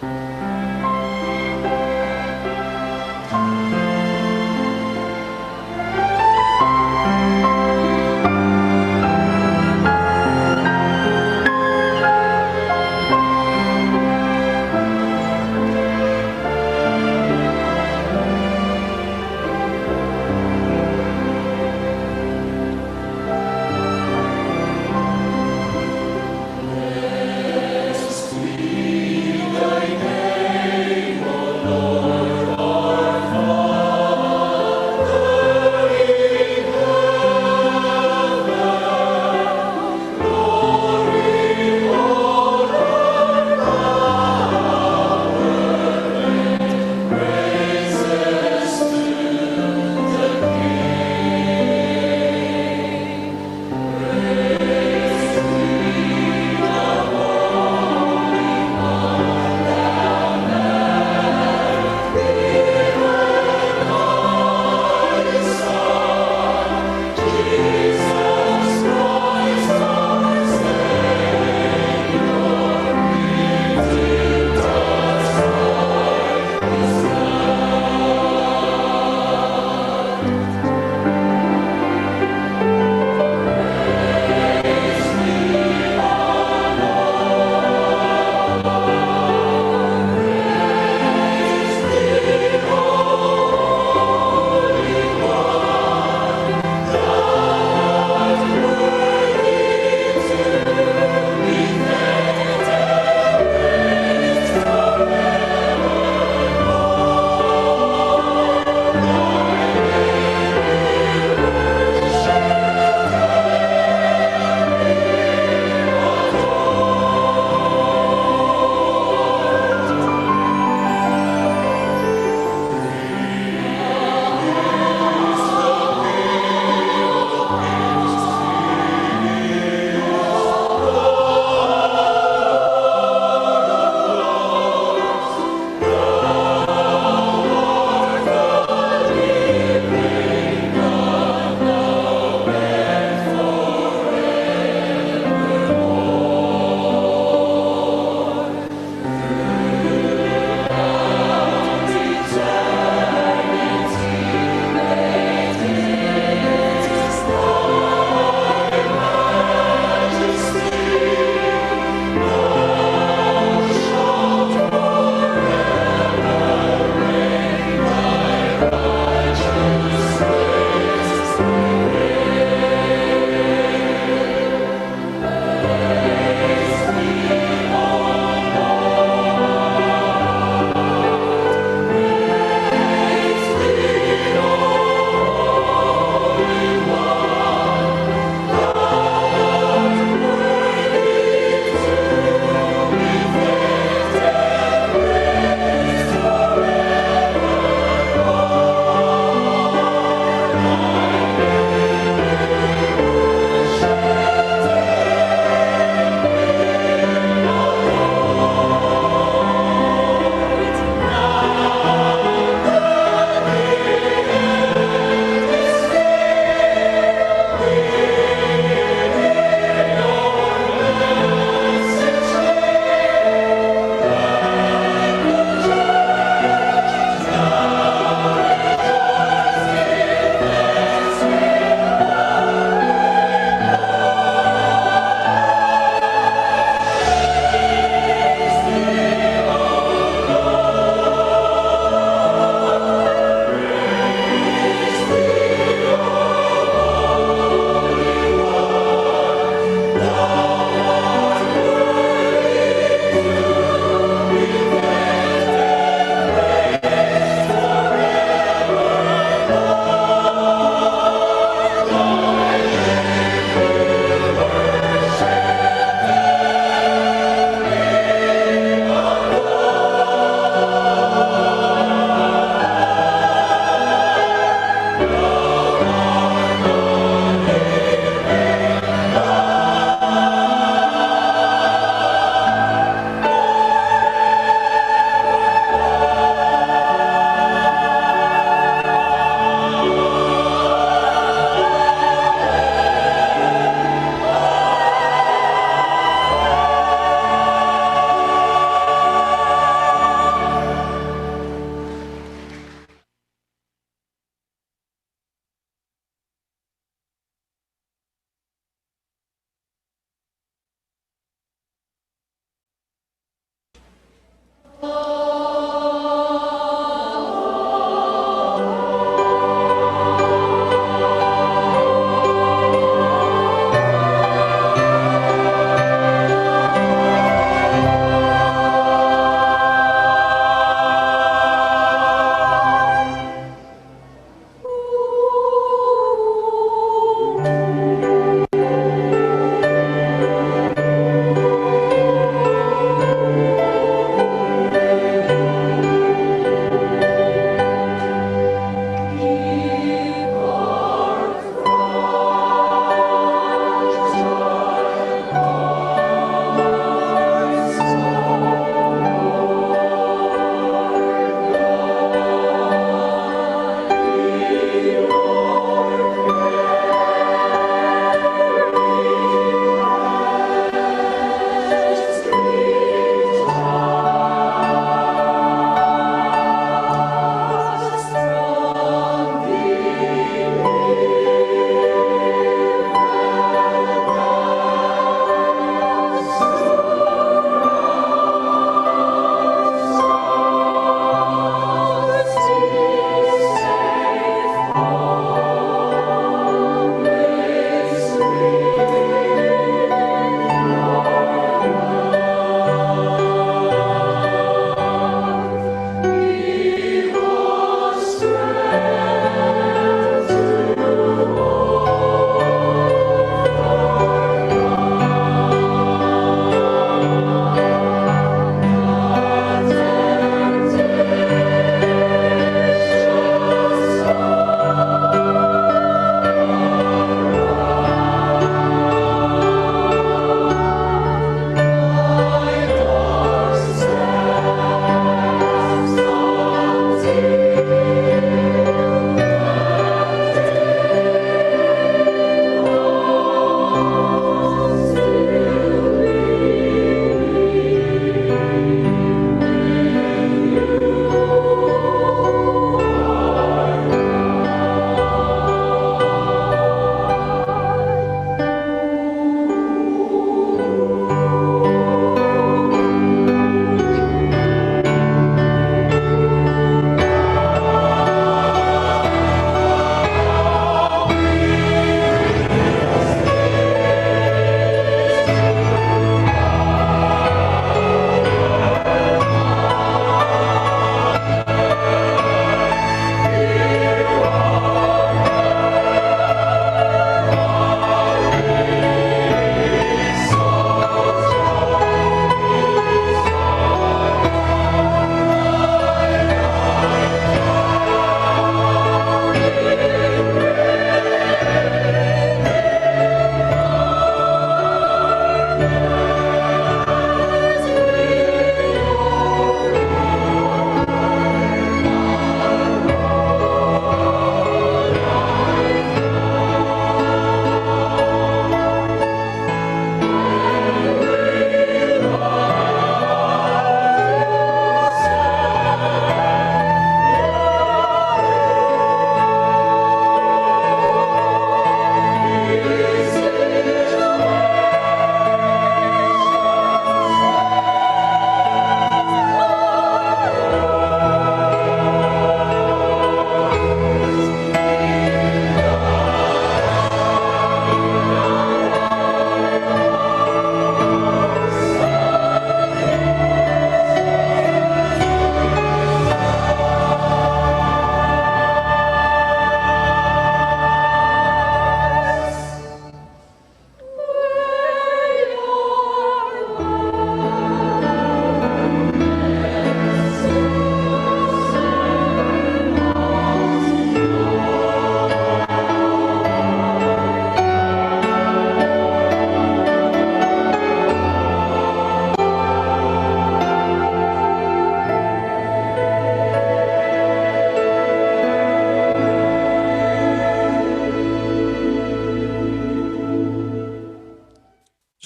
Thy name.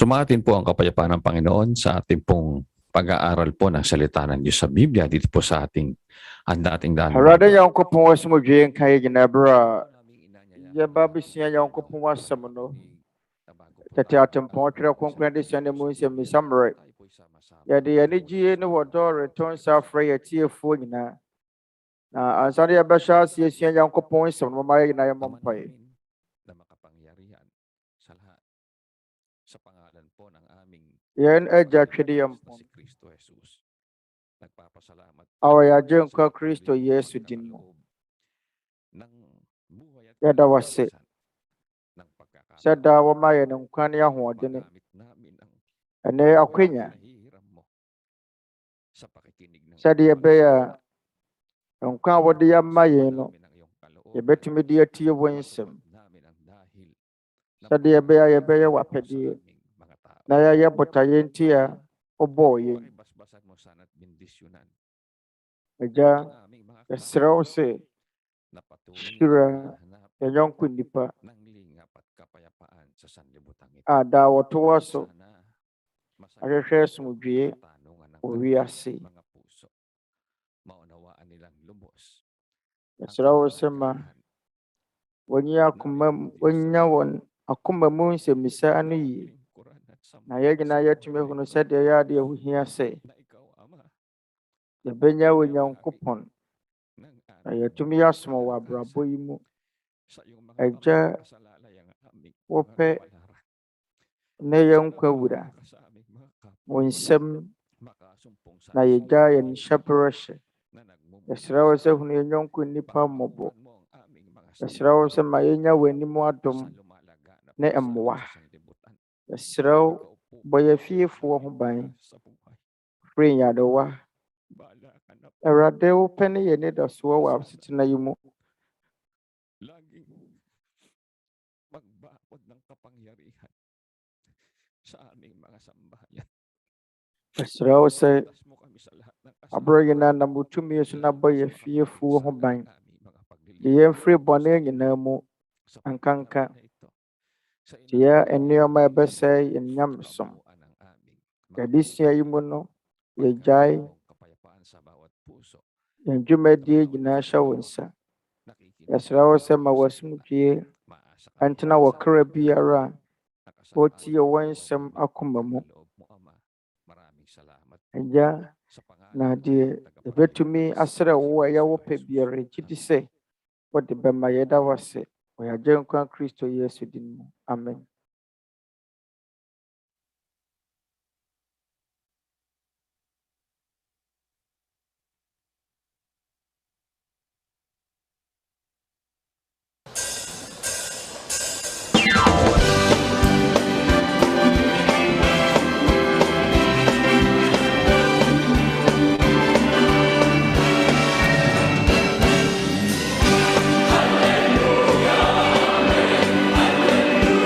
Sumatin po ang kapayapaan ng Panginoon sa ating pong pag-aaral po ng salita ng Diyos sa Biblia dito po sa ating dating daan. Harada Onyankopɔn asomdwoe nka yɛ nyinaa berɛ a yɛba abɛsua Onyankopɔn asɛm no. Tete Atempɔn Twerɛ Kronkron Adesua ne mu Nsɛmmisa mmerɛ. Yɛde anigye ne wɔdɔ reto nsa afrɛ yɛtiefoɔ nyinaa. Na ansa na yɛbɛhyɛ ase asua Onyankopɔn nsɛm no, mama yɛ nyinaa yɛmmɔ mpaeɛ. Yɛn agya twede yɛn mpɔn. Awɔ yɛagye nkwa Kristo Yesu din mu. Yɛda wase. Sɛ daa wɔma yɛn nkwa ne ahoɔden. Ɛnɛ akwanya. Sɛdeɛ ɛbɛyɛ a nkwa a wɔde yɛama yɛn no, yɛbɛtumi de atie wɔn nsɛm. Sɛdeɛ ɛbɛyɛ a yɛbɛyɛ w'apɛdeɛ. Na yɛyɛ botaeɛ nti a wobɔɔ yɛn. Agya, yɛsrɛ wo sɛ hyira yɛn yɔnko nnipa a daa wɔto wɔ so ahwehwɛ asomdwoe wɔ wiase. Yɛsrɛ wo sɛ ma wɔnya wɔn akoma mu nsɛmmisa ano yie. Na yɛn nyinaa yɛatumi ahunu sɛdeɛ ɛyɛ adeɛ ho hia sɛ yɛbɛnya Onyankopɔn na yɛatumi asom wɔ abrabɔ yi mu. Agya, wopɛ na yɛn nkwa wura wo nsɛm na yɛgya yɛn nhyɛberɛ hyɛ. Yɛsrɛ wo sɛ hunu yɛn yɔnko nnipa mmɔbɔ. Yɛsrɛ wo sɛ ma yɛnya w'anim adom ne mmoa. Yɛsrɛ wo bɔ yɛ fiefoɔ ho ban firi nyadewa. Awurade, wopɛ ne yɛ nidasoɔ wɔ asetena yi mu. Yɛsrɛ wo sɛ aberɛ nyinaa nam wo tumi so na bɔ yɛ fiefoɔ ho ban. De yɛn firi bɔne nyinaa mu ankanka. Tia nnoɔma a ɛbɛsɛe yɛn nyamesom. Yɛadesua yi mu no, yɛgyae yɛn dwumadie nyinaa hyɛ wo nsa. Yɛsrɛ wo sɛ ma w'asomdwoe ɛntena wɔ kra biara a wɔtie wɔn nsɛm akoma mu. Agya, na deɛ yɛbɛtumi asrɛ wo a ɛyɛ wo pɛ biara, gye di sɛ wode bɛma. Yɛda wase wɔ yɛagye nkwa Kristo Yesu din mu. Amen.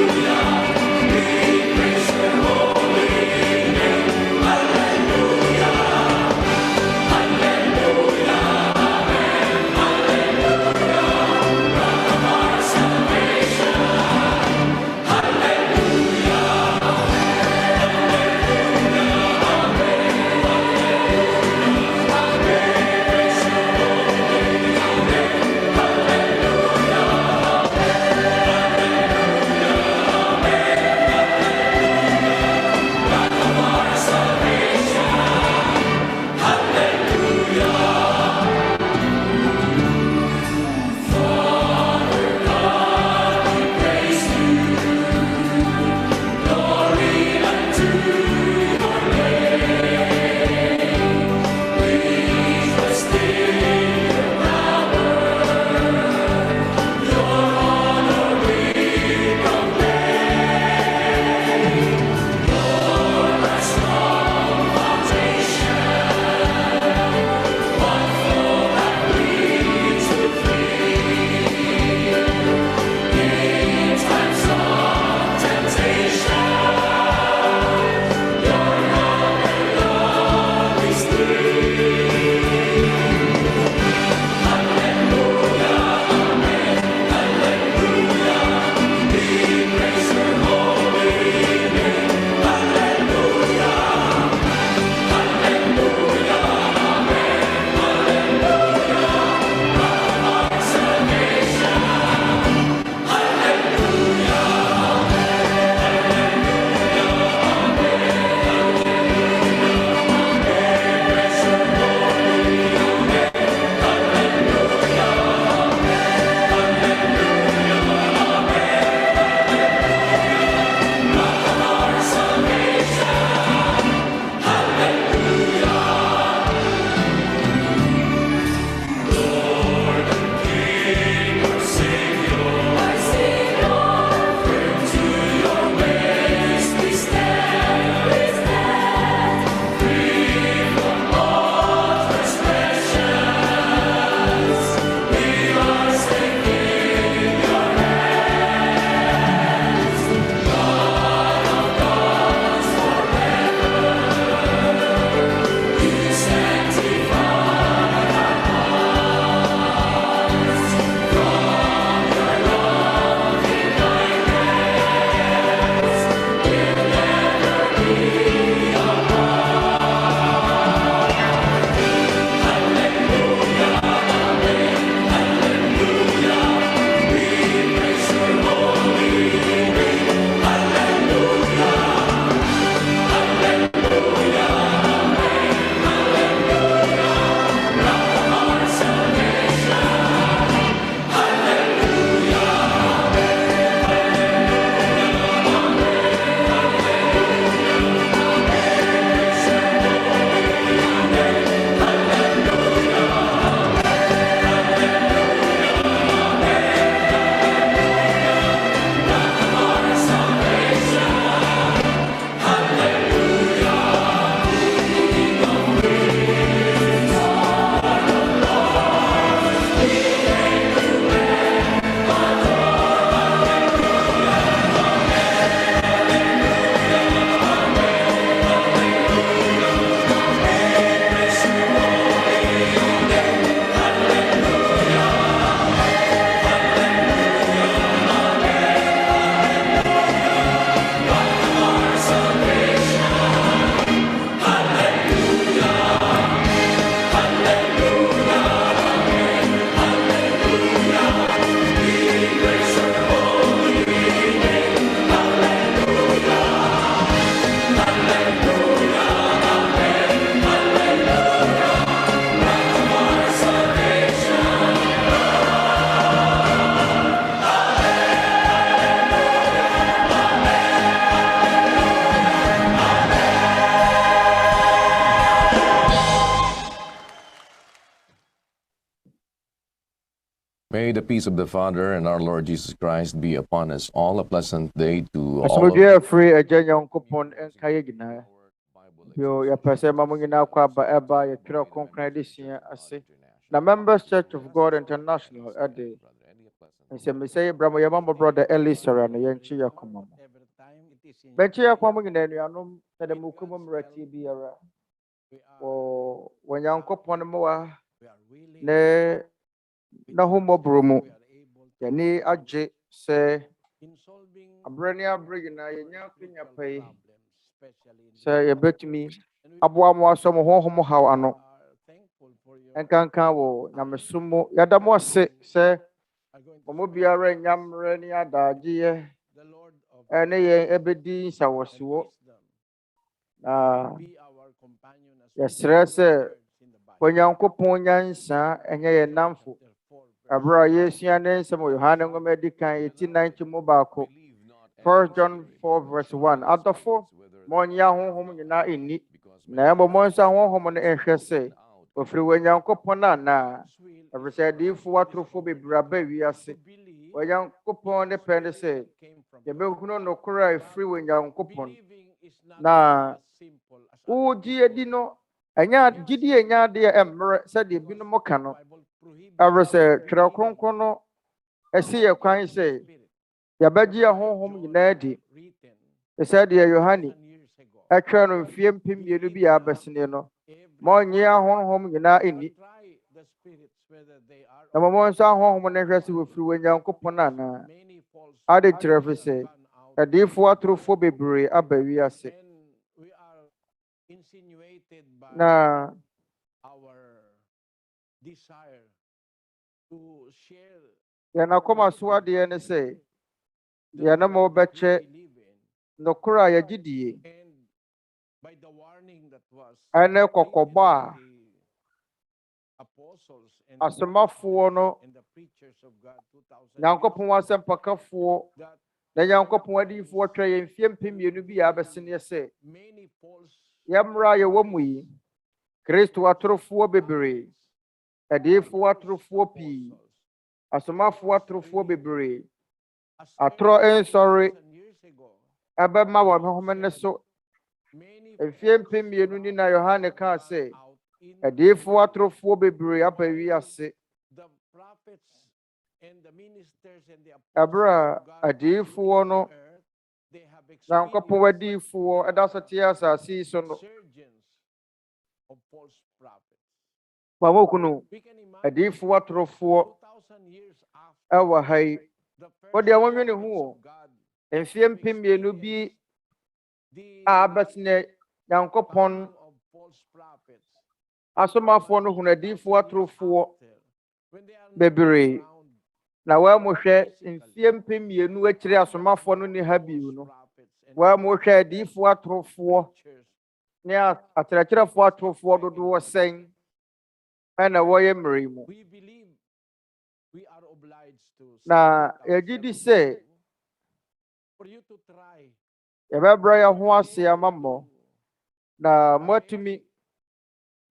Hallelujah. May the peace of the Father and our Lord Jesus Christ be upon us all. A pleasant day to all of Asomdwe you. free agya Nyankopɔn enka yɛ nyinaa. Yo ya pese ma mo nyinaa kɔ aba ɛba yɛ Twerɛ Kronkron Adesua ase. Na Members Church of God International ade. Nsɛmmisa yɛ bra mo yɛ ma brother Eli Soriano yɛ nkyi yɛ kɔma mo. Bɛnkyi yɛ kɔma mo nyinaa nuanom sɛ dɛm okumu mmerɛtie biara. Wɔ Nyankopɔn mo wa ne na ho mmɔborɔ mu. Yɛni agye sɛ abrɛ ne abrɛ nyinaa yɛnya akenya pa yi sɛ yɛbɛtumi aboa mo asɔ mo honhom haw ano ɛnkanka wɔ nyamesom mu yɛda mo ase sɛ ɔmo biara nya mmerɛ ne adagyeɛ ɛne yɛn ɛbɛdi nsawɔsoɔ na yɛsrɛ sɛ Onyankopɔn nyansa ɛnyɛ yɛn namfo abrɛ a yɛsua ne nsɛm wɔ Yohane nwoma adi kan yɛti 90 mu baako 1 John 4:1 adɔfo ma ɔnyɛ ahonhom nyinaa ɛnni na mmom mo nso ahonhom no ɛnhwɛ sɛ ofiri wɔ Nyankopɔn anaa ɛfiri sɛ adiyifoɔ atorofo bebree aba wiase Onyankopɔn ne pɛ ne sɛ yɛbɛhunu nokorɛ a ɛfiri wɔ Nyankopɔn na wogye adi no ɛnyɛ gyidi ɛnyɛ adeɛ ɛmmerɛ sɛdeɛ binom ka no ɛfiri sɛ Twerɛ Kronkron no ɛsi yɛ kwan sɛ yɛbɛgye ahonhom nyinaa di sɛdeɛ Yohane ɛtwerɛ no mfeɛ mpem mmienu bi a abɛsene no ma ɔnyɛ ahonhom nyinaa ɛnni na mmom nso ahonhom no hwɛ sɛ wɔfiri wɔ Nyankopɔn anaa ade kyerɛ fi sɛ adiyifoɔ atorofo bebree aba wiase na yɛn akɔma so adeɛ ne sɛ yɛne mo bɛkyɛ nokorɛ a yɛgye die ɛne kɔkɔbɔ a asomafoɔ no Nyankopɔn asɛmpakafoɔ na Nyankopɔn adiyifoɔ twɛ yɛn mfeɛ mpem mmienu bi a abɛseneɛ sɛ yɛmmra a yɛwɔ mu yi Kristo atorofoɔ bebree adiyifoɔ atorofoɔ pii asomafoɔ atorofoɔ bebree atorɔ nsɔre ɛbɛma wɔn honhom ne so mfeɛ mpem mmienu ni na Yohane kaa sɛ adiyifoɔ atorofoɔ bebree aba wiase ɛberɛ a adiyifoɔ no Nyankopɔn adiyifoɔ ɛda so te asase yi so no Pamokunu adiyifoɔ atorofoɔ ɛwɔ ha yi wɔde wɔnwene ho wɔ mfeɛ mpem mmienu bi a abɛsene Nyankopɔn asomafoɔ no hunu adiyifoɔ atorofoɔ bebree na wɔamohwɛ mfeɛ mpem mmienu akyire asomafoɔ no ne ha bio no wɔamohwɛ adiyifoɔ atorofoɔ ne akyerɛkyerɛfoɔ atorofoɔ dodoɔ sɛn ɛna wɔyɛ mmerɛ mu na yɛgye di sɛ yɛbɛbrɛ yɛn ho ase ama mmɔ na moatumi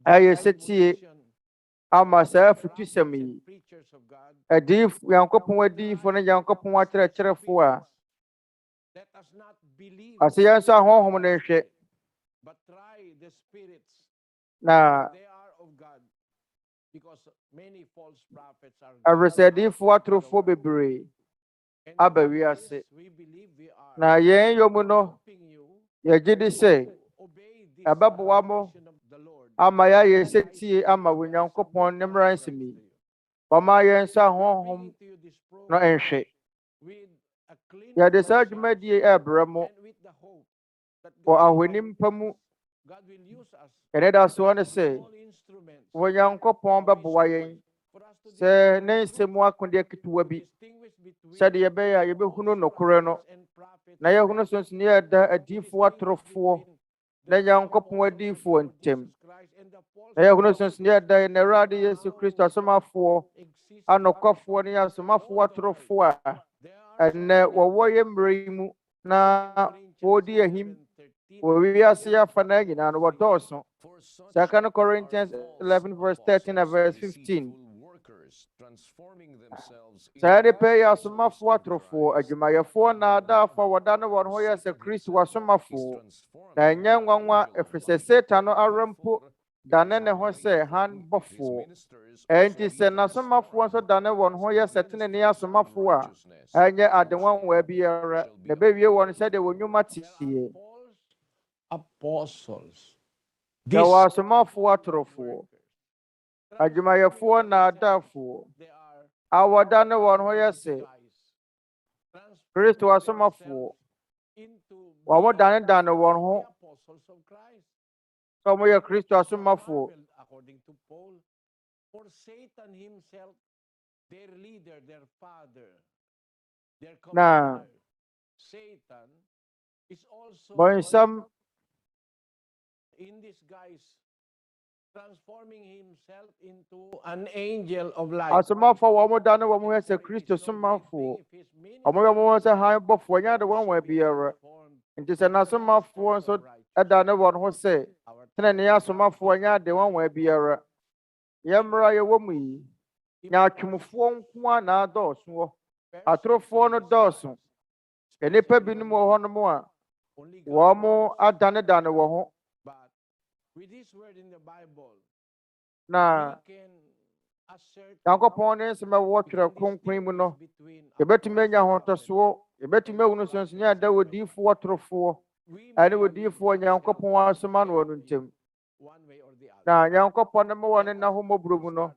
ayɛ sɛtie ama saa afutusɛm yi Nyankopɔn adiyifoɔ ne Nyankopɔn akyerɛkyerɛfoɔ a ase yɛn nso ahonhom no nhwɛ na ɛfiri sɛ adiyifoɔ atorofoɔ bebree aba wiase na yɛn yɔmu no yɛgye di sɛ ɛbɛboa mo ama yɛayɛ sɛtie ama wɔ Nyankopɔn ne mmara nsɛm yi ɔma yɛn nso ahonhom no nhwɛ yɛde saa dwumadie ɛrebrɛ mo wɔ ahonim pa mu yɛde da soɔ ne sɛ wɔ Nyankopɔn bɛboa yɛn sɛ ne nsɛm akodeɛ ketewa bi sɛdeɛ yɛbɛyɛ a yɛbɛhunu nokorɛ no na yɛhunu sonso ne yɛda adiyifoɔ atorofoɔ na Nyankopɔn adiyifoɔ ntam na yɛhunu sonso ne yɛda yɛn Awurade Yesu Kristo asomafoɔ anokwafoɔ ne asomafoɔ atorofoɔ a ɛnnɛ wɔwɔ yɛ mmerɛ yi mu na wɔredi ahim wɔ wiase afa na nyinaa no wɔdɔɔso 2 Corinthians 11:13 and verse 15 Sade pe ya somafo atrofo adwumayefo na adafo wadane won ho yɛ sɛ Kristo wasomafo na enye nwanwa efisɛ Satan no arampo dane ne ho sɛ han bɔfo enti sɛ na somafo nso dane won ho yɛ sɛ tene ne asomafo a enye adenwanwa biara na bewie won sɛ de wonwuma tie apostles. da wasomafo atrofo adwumayefo na adafo awadane won ho yɛ sɛ Kristo asomafo wa mo dane won ho so mo yɛ Kristo asomafo According to Paul, for Satan himself, their leader, their father, their commander, Satan is also in disguise, transforming himself into an angel of light. asomafo wa mo dane wa mo yɛ sɛ Kristo somafo omo yɛ mo sɛ han bɔfo nya de won wa biara nti sɛ na asomafo nso dane won ho sɛ tene ne asomafo nya de won wa biara yɛmra yɛ wɔ mu yi nya atwemfo nko na adɔɔso atrofo no dɔɔso enipa binom wɔ hɔ no mo a wɔ mo adane wɔ ho. With this word in the Bible, na we can assert Nyankopɔn ne nsɛm a ɛwɔ Twerɛ Kronkron mu no yɛbɛtumi anya ahotosoɔ yɛbɛtumi ahu no nsonsonoeɛ a da wɔ diifoɔ atorofoɔ ɛne wɔ diifoɔ Nyankopɔn asoma no wɔ no ntam na Nyankopɔn ne ma wɔ ne nna ho mmɔborɔ mu no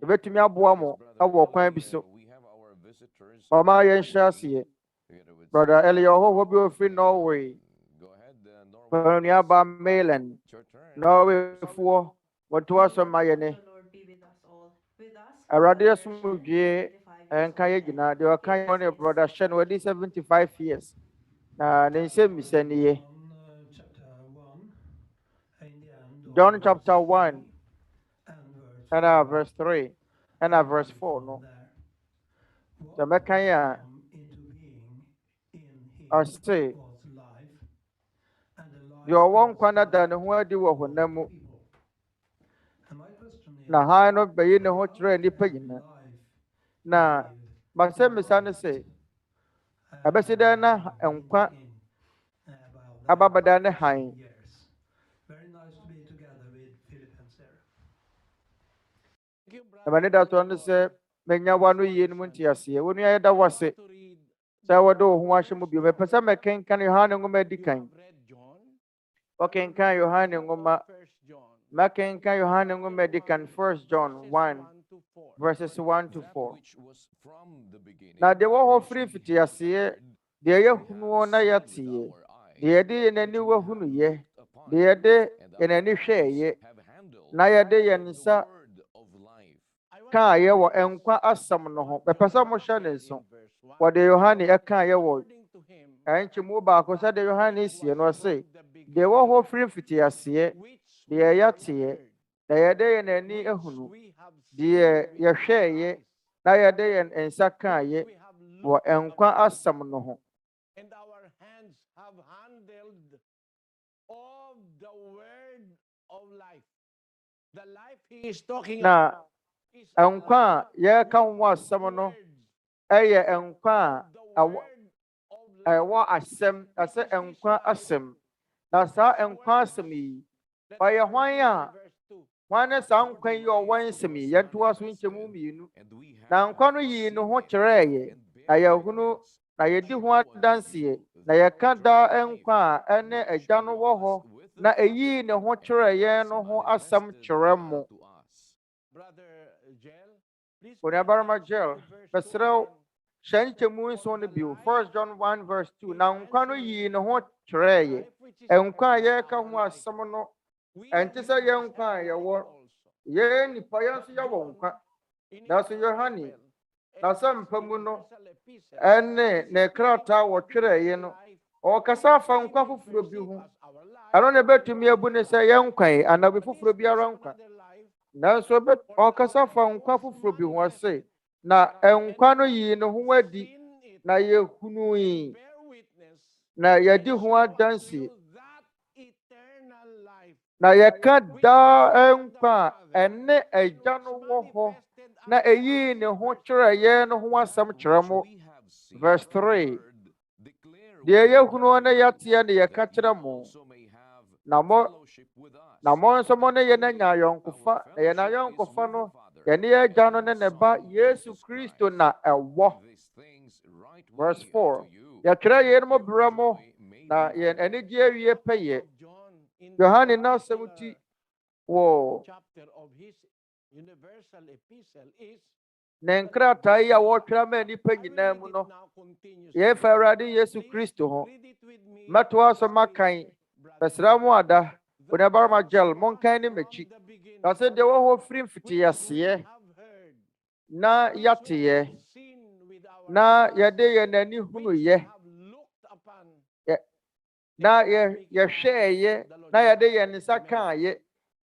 yɛbɛtumi aboa mo ɛwɔ kwan bi so ɔma yɛnhyɛ aseɛ brother Eli ɔhɔhoɔ bi ofiri Norway Onuabarima Mailen Norway foɔ wɔto asɛm ma yɛne Awurade asomdwie ɛnka yɛ gyina deɛ ɔka yɛ ne brother hyɛ no wadi 75 years na ne nsɛmmisa ni yɛ John chapter 1 and verse 3 and verse 4 no sɛ mɛka yɛ a ɔse deɛ ɔwɔ nkwa no da ne ho adi wɔ honam mu na han no bɛyi ne ho kyerɛ nnipa nyinaa na masɛmmisa no sɛ ɛbɛsi dɛn na nkwa ababada ne han na m'ani da so no sɛ menya wa no yie no mu nteaseɛ wo nua yɛda wo ase sɛ wɔde wo ho ahyɛ mu bio mepɛ sɛ mɛkenkan Yohane nwoma adi kan wɔkenkan Yohane nwoma mɛkenkan Yohane nwoma adi kan 1 John 1 verses 1 to 4 na deɛ wɔ hɔ firi mfitiaseɛ deɛ yɛhunu na yɛteɛ deɛ yɛde yɛn ani wahunu yɛ deɛ yɛde yɛn ani hwɛɛyɛ na yɛde yɛn nsa kaa yɛ wɔ nkwa asɛm no ho mepɛ sɛ mohyɛ ne nso wɔde Yohane ɛkaa yɛ wɔ ɛnkyɛmu baako sɛ de Yohane sie no ɔse deɛ wɔ hɔ firi mfitiaseɛ deɛ yɛteɛ na yɛde yɛn ani ahunu deɛ yɛhwɛɛyɛ na yɛde yɛn nsa kaayɛ wɔ nkwa asɛm no ho and our hands have handled of the word of life. The life he is talking na about is nkwa a yɛreka ho asɛm no ɛyɛ nkwa a ɛwɔ asɛm ɛsɛ nkwa asɛm na saa nkwa asɛm yi ɔyɛ hwan a hwan ne saa nkwa yi ɔwɔ nsɛm yi yɛntoa so nkyɛmu mmienu na nkwa no yii ne ho kyerɛɛyɛ na yɛhunu na yɛdi ho adanseɛ na yɛka daa nkwa a ɛne agya no wɔ hɔ na ɛyii ne ho kyerɛɛyɛ no ho asɛm kyerɛ mo Onuabarima Gel bɛsrɛw hyɛ nkyɛmu nson no bio 1 John 1 verse 2 na nkwa no yii ne ho kyerɛɛyɛ nkwa a yɛreka ho asɛm no ɛnte sɛ yɛn nkwa a yɛwɔ yɛn nipa yɛn nso yɛwɔ nkwa nanso Yohane na sɛ mpa mu no ɛne ne krataa wɔtwerɛeɛ no ɔkasa afa nkwa foforɔ bi ho ɛno na ɛbɛtumi abu ne sɛ yɛn nkwa yi anaa obi foforɔ biara nkwa nanso ɔkasa afa nkwa foforɔ bi ho ɔse na nkwa no yii ne ho adi na yɛhunui na yɛdi ho adanseɛ na yɛka daa nkwa a ɛne agya no wɔ hɔ na eyi ne ho kyerɛ yɛn no ho asɛm kyerɛ mo. Verse 3. Deɛ yɛhunu ne yɛteɛ ne yɛka kyerɛ mo. Na mo nso mo ne yɛn anya ayɔnkofa, na yɛn ayɔnkofa no, yɛne yɛn agya no ne ne ba Yesu Kristo na ɛwɔ. Verse 4. Yɛtwerɛ yɛn mo berɛ mo, na yɛn anigye awie pɛyɛ. Yohane n'asɛm ti wɔ chapter of his universal epistle is ne nkrataa yi a wɔtwerɛ ma nnipa nyinaa mu no, yɛfa Awurade Yesu Kristo ho. Mɛtoa so makan, bɛsrɛ mo ada, Onuabarima Eli, monkan ne m'akyi. Na sɛ deɛ wɔ hɔ firi mfitiaseɛ, na yɛateɛ, na yɛde yɛn ani hunuyɛ, na yɛhwɛɛyɛ, na yɛde yɛn nsa kaayɛ.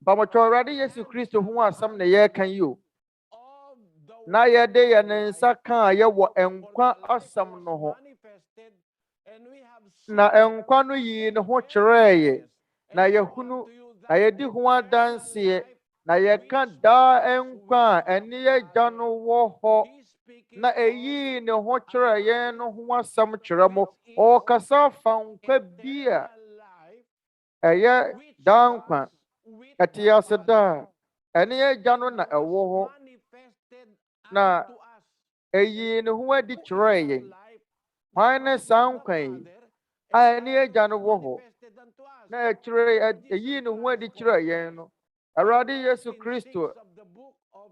Mpamotwɛ Awurade Yesu Kristo ho asɛm na yɛreka yi o. Na yɛde yɛn nsa kaayɛ wɔ nkwa asɛm no ho. Na nkwa no yii ne ho kyerɛɛ, na yɛhunu, na yɛdi ho adanseɛ, na yɛka daa nkwa a ɛne yɛagya no wɔ hɔ, na ɛyii ne ho kyerɛɛ yɛn no ho asɛm kyerɛ mo. Ɔkasa fa nkwa bi a ɛyɛ daa nkwa, ɛte ase daa, ɛne yɛagya no na ɛwɔ hɔ, na ɛyii ne ho adi kyerɛɛ yɛn. Hwan ne saa nkwa yi a ɛne yɛagya no wɔ hɔ, na ɛyii ne ho adi kyerɛɛ yɛn no? Awurade Yesu Kristo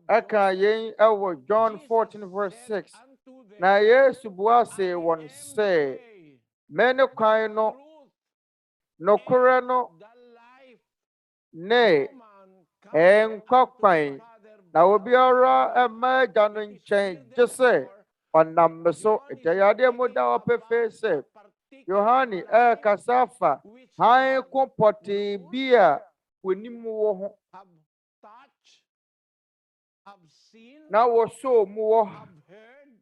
ɛka yɛn ɛwɔ John 14 verse 6. Na Yesu buase wɔn sɛ, mene kwan no, nokorɛ no, ne nkwa kwan, na obiara ɛmma agya no nkyɛn gye sɛ ɔnam me so. Atemmuda ɔpɛfɛ sɛ Yohane ɛkasa afa hann ko pɔtee bi a onim wɔ ho, na wɔsoo mu wɔ,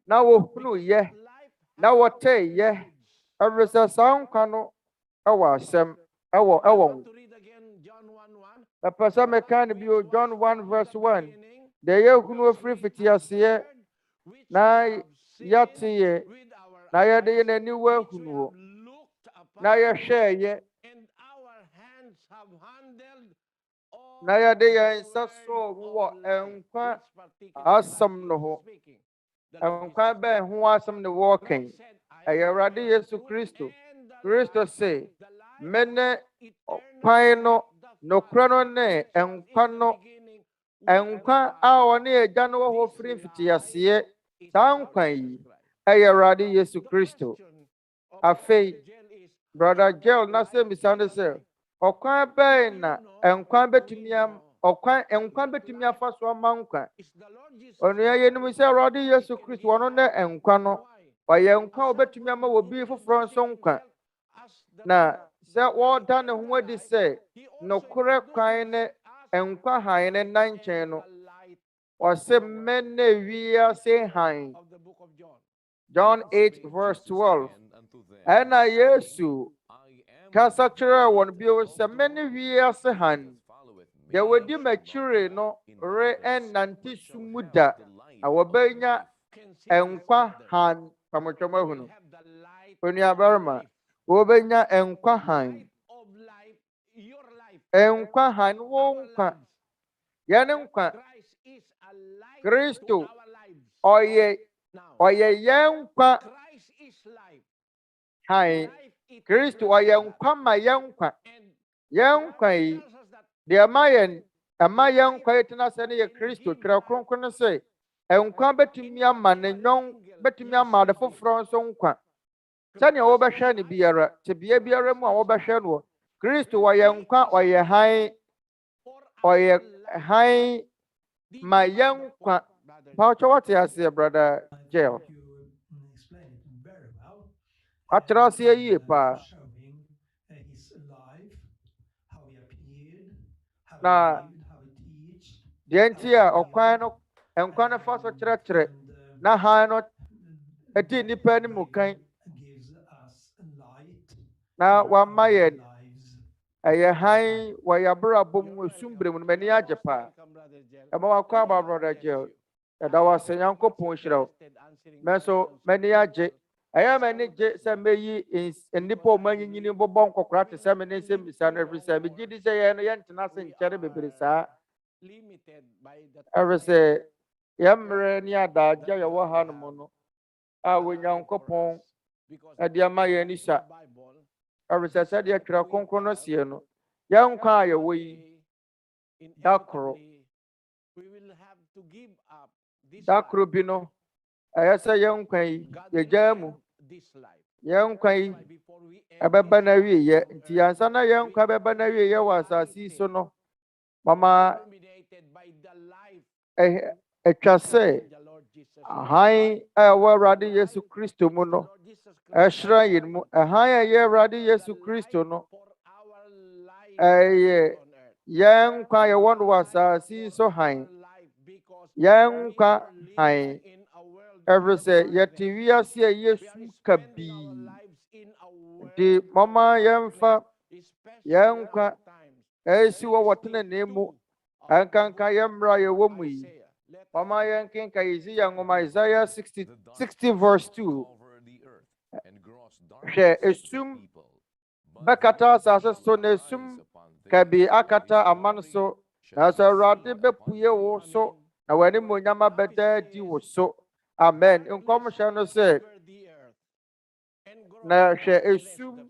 na wɔhunuyɛ, na wɔtɛeyɛ. Ɛfiri sɛ saa nkwa no ɛwɔ asɛm ɛwɔ mepɛ sɛ meka no bio. John 1 verse 1. Deɛ yɛhunu ofiri fitiaseɛ, na yɛateɛ, na yɛde yɛn aniwa ahunu wɔ, na yɛhwɛɛyɛ, na yɛde yɛn nsa soo mu wɔ nkwa asɛm no ho. Nkwa bɛn ho asɛm ne wɔɔken? Ɛyɛ Awurade Yesu Kristo. Kristo se, mene kwan no, nokorɛ no ne nkwa no. Nkwa a ɔne agya no wɔ hɔ firi mfitiaseɛ, saa nkwa yi ɛyɛ Awurade Yesu Kristo. Afei, Brother Gel na sɛ misa no sɛ, ɔkwan bɛn na nkwa betumi afa so ama nkwa? Onua yɛnim sɛ Awurade Yesu Kristo ɔno ne nkwa no, ɔyɛ nkwa a obetumi ama obi foforɔ nso nkwa. Na sɛ wɔda ne ho adi sɛ nokorɛ kwan ne nkwa hann ne nna nkyɛn no, ɔse mene wiase hann. John 8 verse 12. Ɛna Yesu kasa kyerɛɛ wɔn bio sɛ mene wiase hann. Deɛ wɔdi m'akyire no ɛnnante sum mu da, na wɔbɛnya nkwa hann. Pamotwam ahunu Onuabarima, wɔbɛnya nkwa hann. Nkwa hann, wo nkwa, yɛne nkwa. Kristo ɔyɛ yɛn nkwa hann. Kristo ɔyɛ nkwa ma yɛn nkwa. Yɛn nkwa yi, deɛ ɛma yɛn nkwa yi tena sɛ ne yɛ Kristo. Twerɛ Kronkron no sɛ, nkwa betumi ama ne betumi ama ade foforɔ nso nkwa. Sɛnea wɔbɛhwɛ ne biara, tebea biara mu a wɔbɛhwɛ no, Kristo ɔyɛ nkwa, ɔyɛ hann ma yɛn nkwa. Pawotwa wɔte aseɛ, Brother Gel. Akyerɛ aseɛ yie paa. Na deɛ nti a nkwa no fa so kyerɛkyerɛ, na hann no ɛdi nnipa anim kan, na wama yɛn ɛyɛ hann wɔ yɛabrabɔ mu esum bere mu no, m'ani agye paa. Ɛma wakɔ aba, Brother Gel. Yɛda wo ase Nyankopɔn hyira wo. Mɛso m'ani agye. Ɛyɛ m'ani gye sɛ meyi nnipa a ɔmanyinyini bobɔ nkɔkora te sɛ me ne Nsɛmmisa no ɛfiri sɛ megye di sɛ yɛn no yɛntena ase nkyɛre bebree saa. Ɛfiri sɛ yɛn mmerɛ ne adagye a yɛwɔ ha no mu no a Onyankopɔn ɛde ama yɛn ni sa. Ɛfiri sɛ sɛdeɛ Twerɛ Kronkron no sie no yɛn nkwa a yɛwɔ yi da koro bi no ɛyɛ sɛ yɛn nkwa yi yɛgyaa mu yɛn nkwa yi ɛbɛba na wieyɛ nti ansa na yɛn nkwa bɛba na wieyɛ wɔ asase yi so no mama ɛtwa sɛ hann a ɛwɔ Awurade Yesu Kristo mu no ɛhyerɛn yɛn mu hann a ɛyɛ Awurade Yesu Kristo no ɛyɛ yɛn nkwa a yɛwɔ no wɔ asase yi so hann yɛn nkwa hann ɛfiri sɛ yɛte wiase a Yesu kabii nti mama yɛmfa yɛn nkwa ɛsi wɔ wɔtenenee mu ɛnkanka yɛn mmerɛ a yɛwɔ mu yi mama yɛnkenka Yesaia nwoma Isaiah 60 verse 2 hwɛ esum bɛkata asase so na esum kabii akata aman so nanso Awurade bɛpue wo so na w'animonyam abɛda adi wo so. Amen. Nkɔmhyɛ no sɛ na hwɛ esum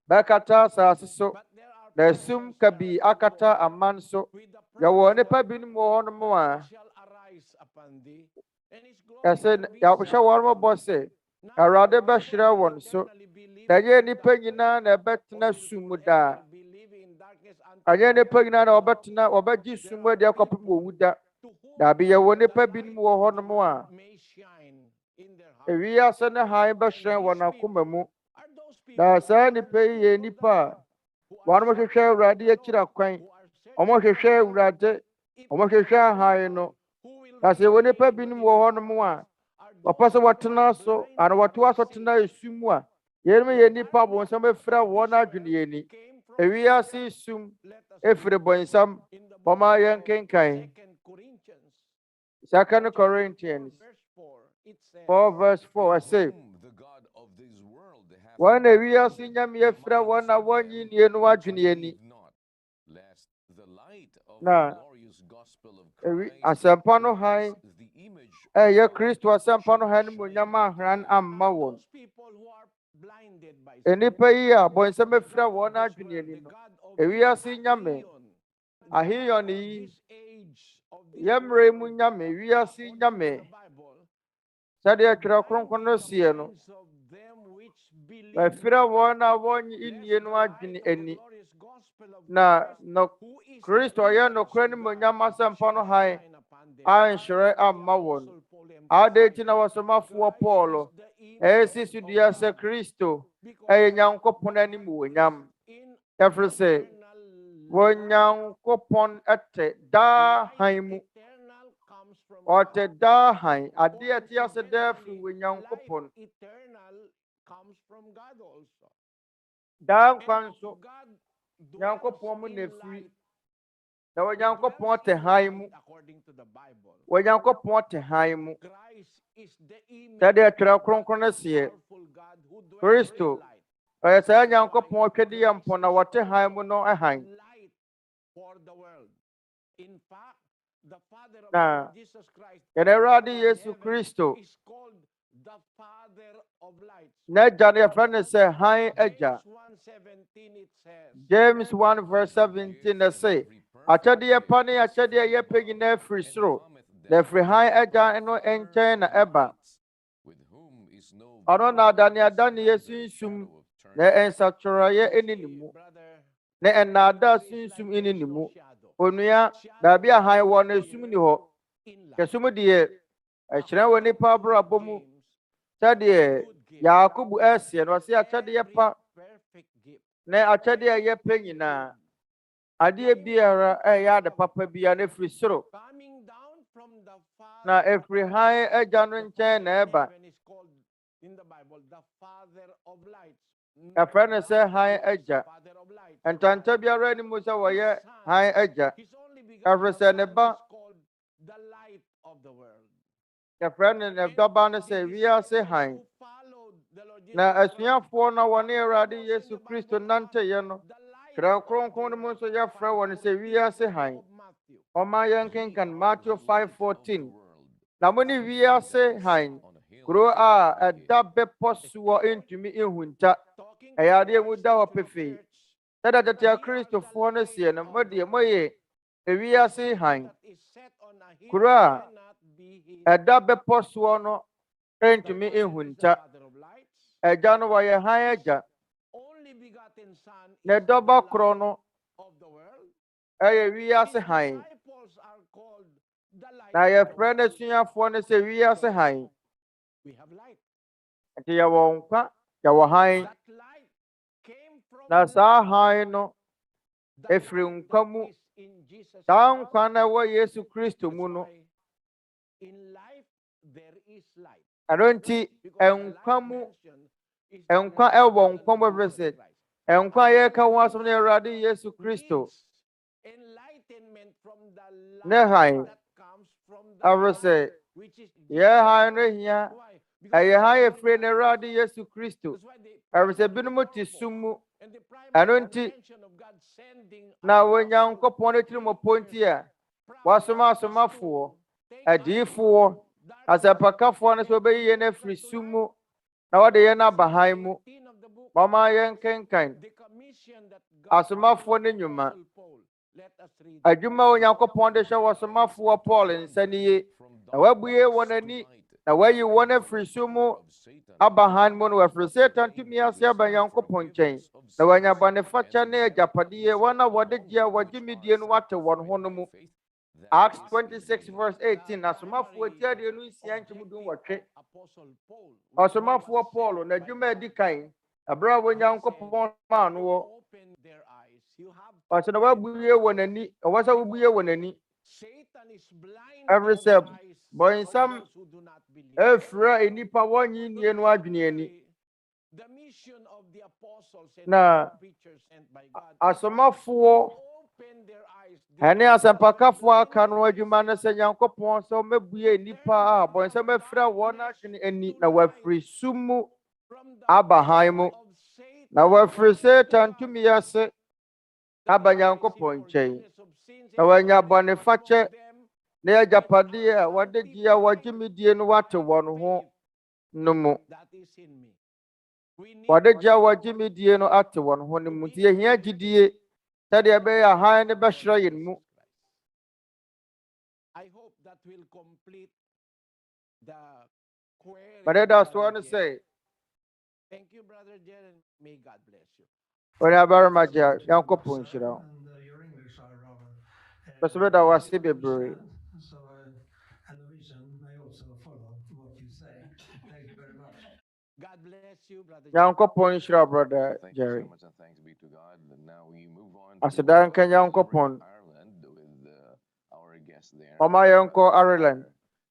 bɛkata asase so na esum kabii akata aman so yɛwɔ nipa binom wɔ hɔnom a ɛsɛ yɛhyɛ wɔn bɔ sɛ Awurade bɛhyerɛ wɔn so na ɛnyɛ nipa nyinaa na ɛbɛtena sum mu daa ɛnyɛ nipa nyinaa na wɔbɛgye sum mu adi akɔpem owu da daabi yɛwɔ nipa binom wɔ hɔnom a Wiase ne hann bɛhyerɛn wɔ n'akoma mu na saa nipa yi yɛ nipa a wɔn hwehwɛ Awurade akyiri kwan wɔn hwehwɛ Awurade wɔn hwehwɛ hann no na sɛ yɛwɔ nipa binom wɔ hɔnom a wɔpɛ sɛ wɔtena so ana wɔtoa so tena esum mu a yɛn yɛ nipa bɔnsam efira wɔn adwene yɛn ni Wiase sum efiri bɔnsam wɔn ayɛ nkenkan 2 Corinthians 4 verse 4 I say wɔn na wiase nyame efira wɔn na wɔnyi nie no adwene yɛn ni na asɛmpa no hann ɛyɛ Kristo asɛmpa no hann mu nyama ahran amma wɔn enipa yi a bɔnsam efira wɔn adwene yɛn ni no wiase nyame ahiyɔ ne yi yɛmmerɛ mu nyame wiase nyame sɛdeɛ Twerɛ Kronkron no sie no ɛfira wɔn a wɔnyi nie no adwene ani na Kristo ɔyɛ nokorɛ ne monyam asɛmpa no hann anhyerɛ amma wɔn ade nti na wɔsomafoɔ Paul ɛsi so dua sɛ Kristo ɛyɛ Nyankopɔn anim wonyam ɛfiri sɛ Onyankopɔn ɛte daa hann mu ɔte daa hann ade a ɛte ase daa firi Onyankopɔn daa nkwa nso Nyankopɔn mu na efiri na Onyankopɔn te hann mu Onyankopɔn te hann mu sɛdeɛ Twerɛ Kronkron no seɛ Kristo ɔyɛ saa Nyankopɔn twɛde yɛ mpo na wɔte hann mu no hann na yɛn Awurade Yesu Kristo n'agya no yɛfrɛ no sɛ hann agya James 1 verse 17 na say akyɛdeɛ pa ne akyɛdeɛ yɛ pɛ nyinaa firi soro na ɛfiri hann agya no nkyɛn na ɛba ɔno na adaneada ne yɛsunsum na ɛnsatwerɛeɛ ɛni ne mu na ɛnnaada sunsum ɛni ne mu onua baabi a hann wɔ no esum ni hɔ kɛsum deɛ ɛhyerɛn wɔ nipa abrabɔ mu sɛdeɛ Yakobo ɛseɛ no ɔse akyɛdeɛ pa na akyɛdeɛ a ɛyɛ pɛ nyinaa adeɛ biara ɛyɛ ade papa biara na efiri soro na efiri hann agya no nkyɛn na ɛba ɛfrɛ no sɛ hann agya ntanta biara anim sɛ wɔyɛ hann agya ɛfiri sɛ ne ba your friend in the Dabana say, Wiase high. Na asuafoɔ na wɔne Awurade Yesu Kristo nanteyɛ no, Twerɛ Kronkron mu nso yɛfrɛ wɔn sɛ wiase hann. Ɔma yɛnkenkan Matthew 5:14. Na mo ne wiase hann, kuro a ɛda bepɔ soɔ ntumi nhunta. Ɛyɛ adeɛ mu da hɔ pefee. Sɛdeɛ Tete Kristofoɔ no sie no, mo deɛ moyɛ ewiase hann. Kuro a ɛda bepɔ soɔ no ntumi nhunta. Ɛgya no wɔyɛ hann agya. Na dɔba korɔ no ɛyɛ wiase hann. Na yɛfrɛ no asuafoɔ no sɛ wiase hann. Nti yɛwɔ nkwa, yɛwɔ hann. Na saa hann no ɛfiri nkwa mu. Saa nkwa na ɛwɔ Yesu Kristo mu no. Ɛno nti nkwa mu, nkwa ɛwɔ nkwa mu ɛfiri sɛ nkwa a yɛreka ho asɛm no Awurade Yesu Kristo. Ne hann ɛfiri sɛ yɛn hann no hia ɛyɛ hann efiri ne Awurade Yesu Kristo. Ɛfiri sɛ binom te sum mu. Ɛno nti na Onyankopɔn no tirimɔpɔ nti a wasoma asomafoɔ, adiyifoɔ, asɛmpakafoɔ no sɛ wɔbɛyi yɛn afiri sum mu na wɔde yɛn aba hann mu. Mama yɛnkenkan asomafoɔ no nnwuma. Adwuma a Onyankopɔn de hyɛ wɔsomafoɔ Paul nsa ni ye. Na wabue wɔn ani na wayi wɔn afiri sum mu aba hann mu no wɔafiri Satan tumi ase aba Onyankopɔn nkyɛn. Na wɔanya bɔnefakyɛ ne agyapadeɛ wɔn a wɔde gye a wɔgye midie no wate wɔn ho no mu. Acts 26:18. Asomafoɔ tiadeɛ no nsia nkyɛmu dunwɔtwe. Ɔsomafoɔ Paul na adwuma adi kan ɛberɛ a Onyankopɔn maa no wɔ. Ɔsɛ na wabue wɔn ani, ɛwɔ sɛ wobue wɔn ani. Ɛfiri sɛ bɔnsam ɛfira nnipa wɔnye nnie no adwene ani. Na asomafoɔ ɛne asɛmpakafoɔ aka no adwuma no sɛ Nyankopɔn sɛ ɔmɛbue nnipa a bɔnsam afira wɔn adwene ani na wɔafiri sum mu aba hann mu. Na wɔafiri Satan tumi ase aba Nyankopɔn nkyɛn. Na wɔanya bɔnefakyɛ ne agyapadeɛ a wɔde gye a wɔgye midie no wate wɔn ho no mu. Wɔde gye a wɔgye midie no ate wɔn ho no mu. Nti yɛhia gyidie sɛdeɛ ɛbɛyɛ a hann no bɛhyerɛ yɛn mu. But that's what I say. Thank you, Brother Jaren. May God bless you. Onuabarima Nyankopɔn nhyira wo. Your English are rather Bɛsɛ bɛda wo ase bebree. so a Norwegian may also follow what you say. Thank you very much. God bless you, Brother. Nyankopɔn nhyira wo, Brother Thank you Jerry. so much, and thanks be to God. And now we move on Aseda nka Nyankopɔn. Ireland with our guest there. Ɔma yɛnkɔ Ireland.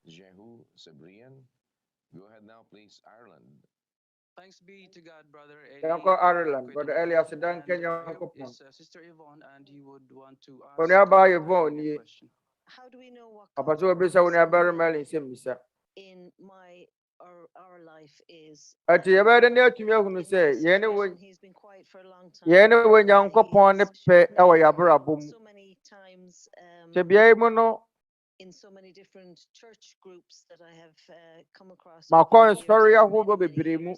Jehu Sabrian. Go ahead now, please, Ireland. Thanks be to God, Brother Eli. Yɛnkɔ Ireland. Brother Eli, aseda nka Nyankopɔn. Is Sister Yvonne, and he would want to ask Onuabarima Yvonne nie. question. How do we know what Apa God's sɛ wɔbisa Onuabarima Eli Nsɛmmisa. in my or our life is? Ati yɛbɛyɛ ne atumi ahunu In sɛ my yɛne wo situation, he's been quiet for a long time. yɛne wo Nyankopɔn ne He's pɛ shown ɛwɔ me yɛabrabɔ mu. so many times Sɛ biara mu no in so many different church groups that I have come across. makɔ over the nsɔre years, ahodoɔ many bebree mu.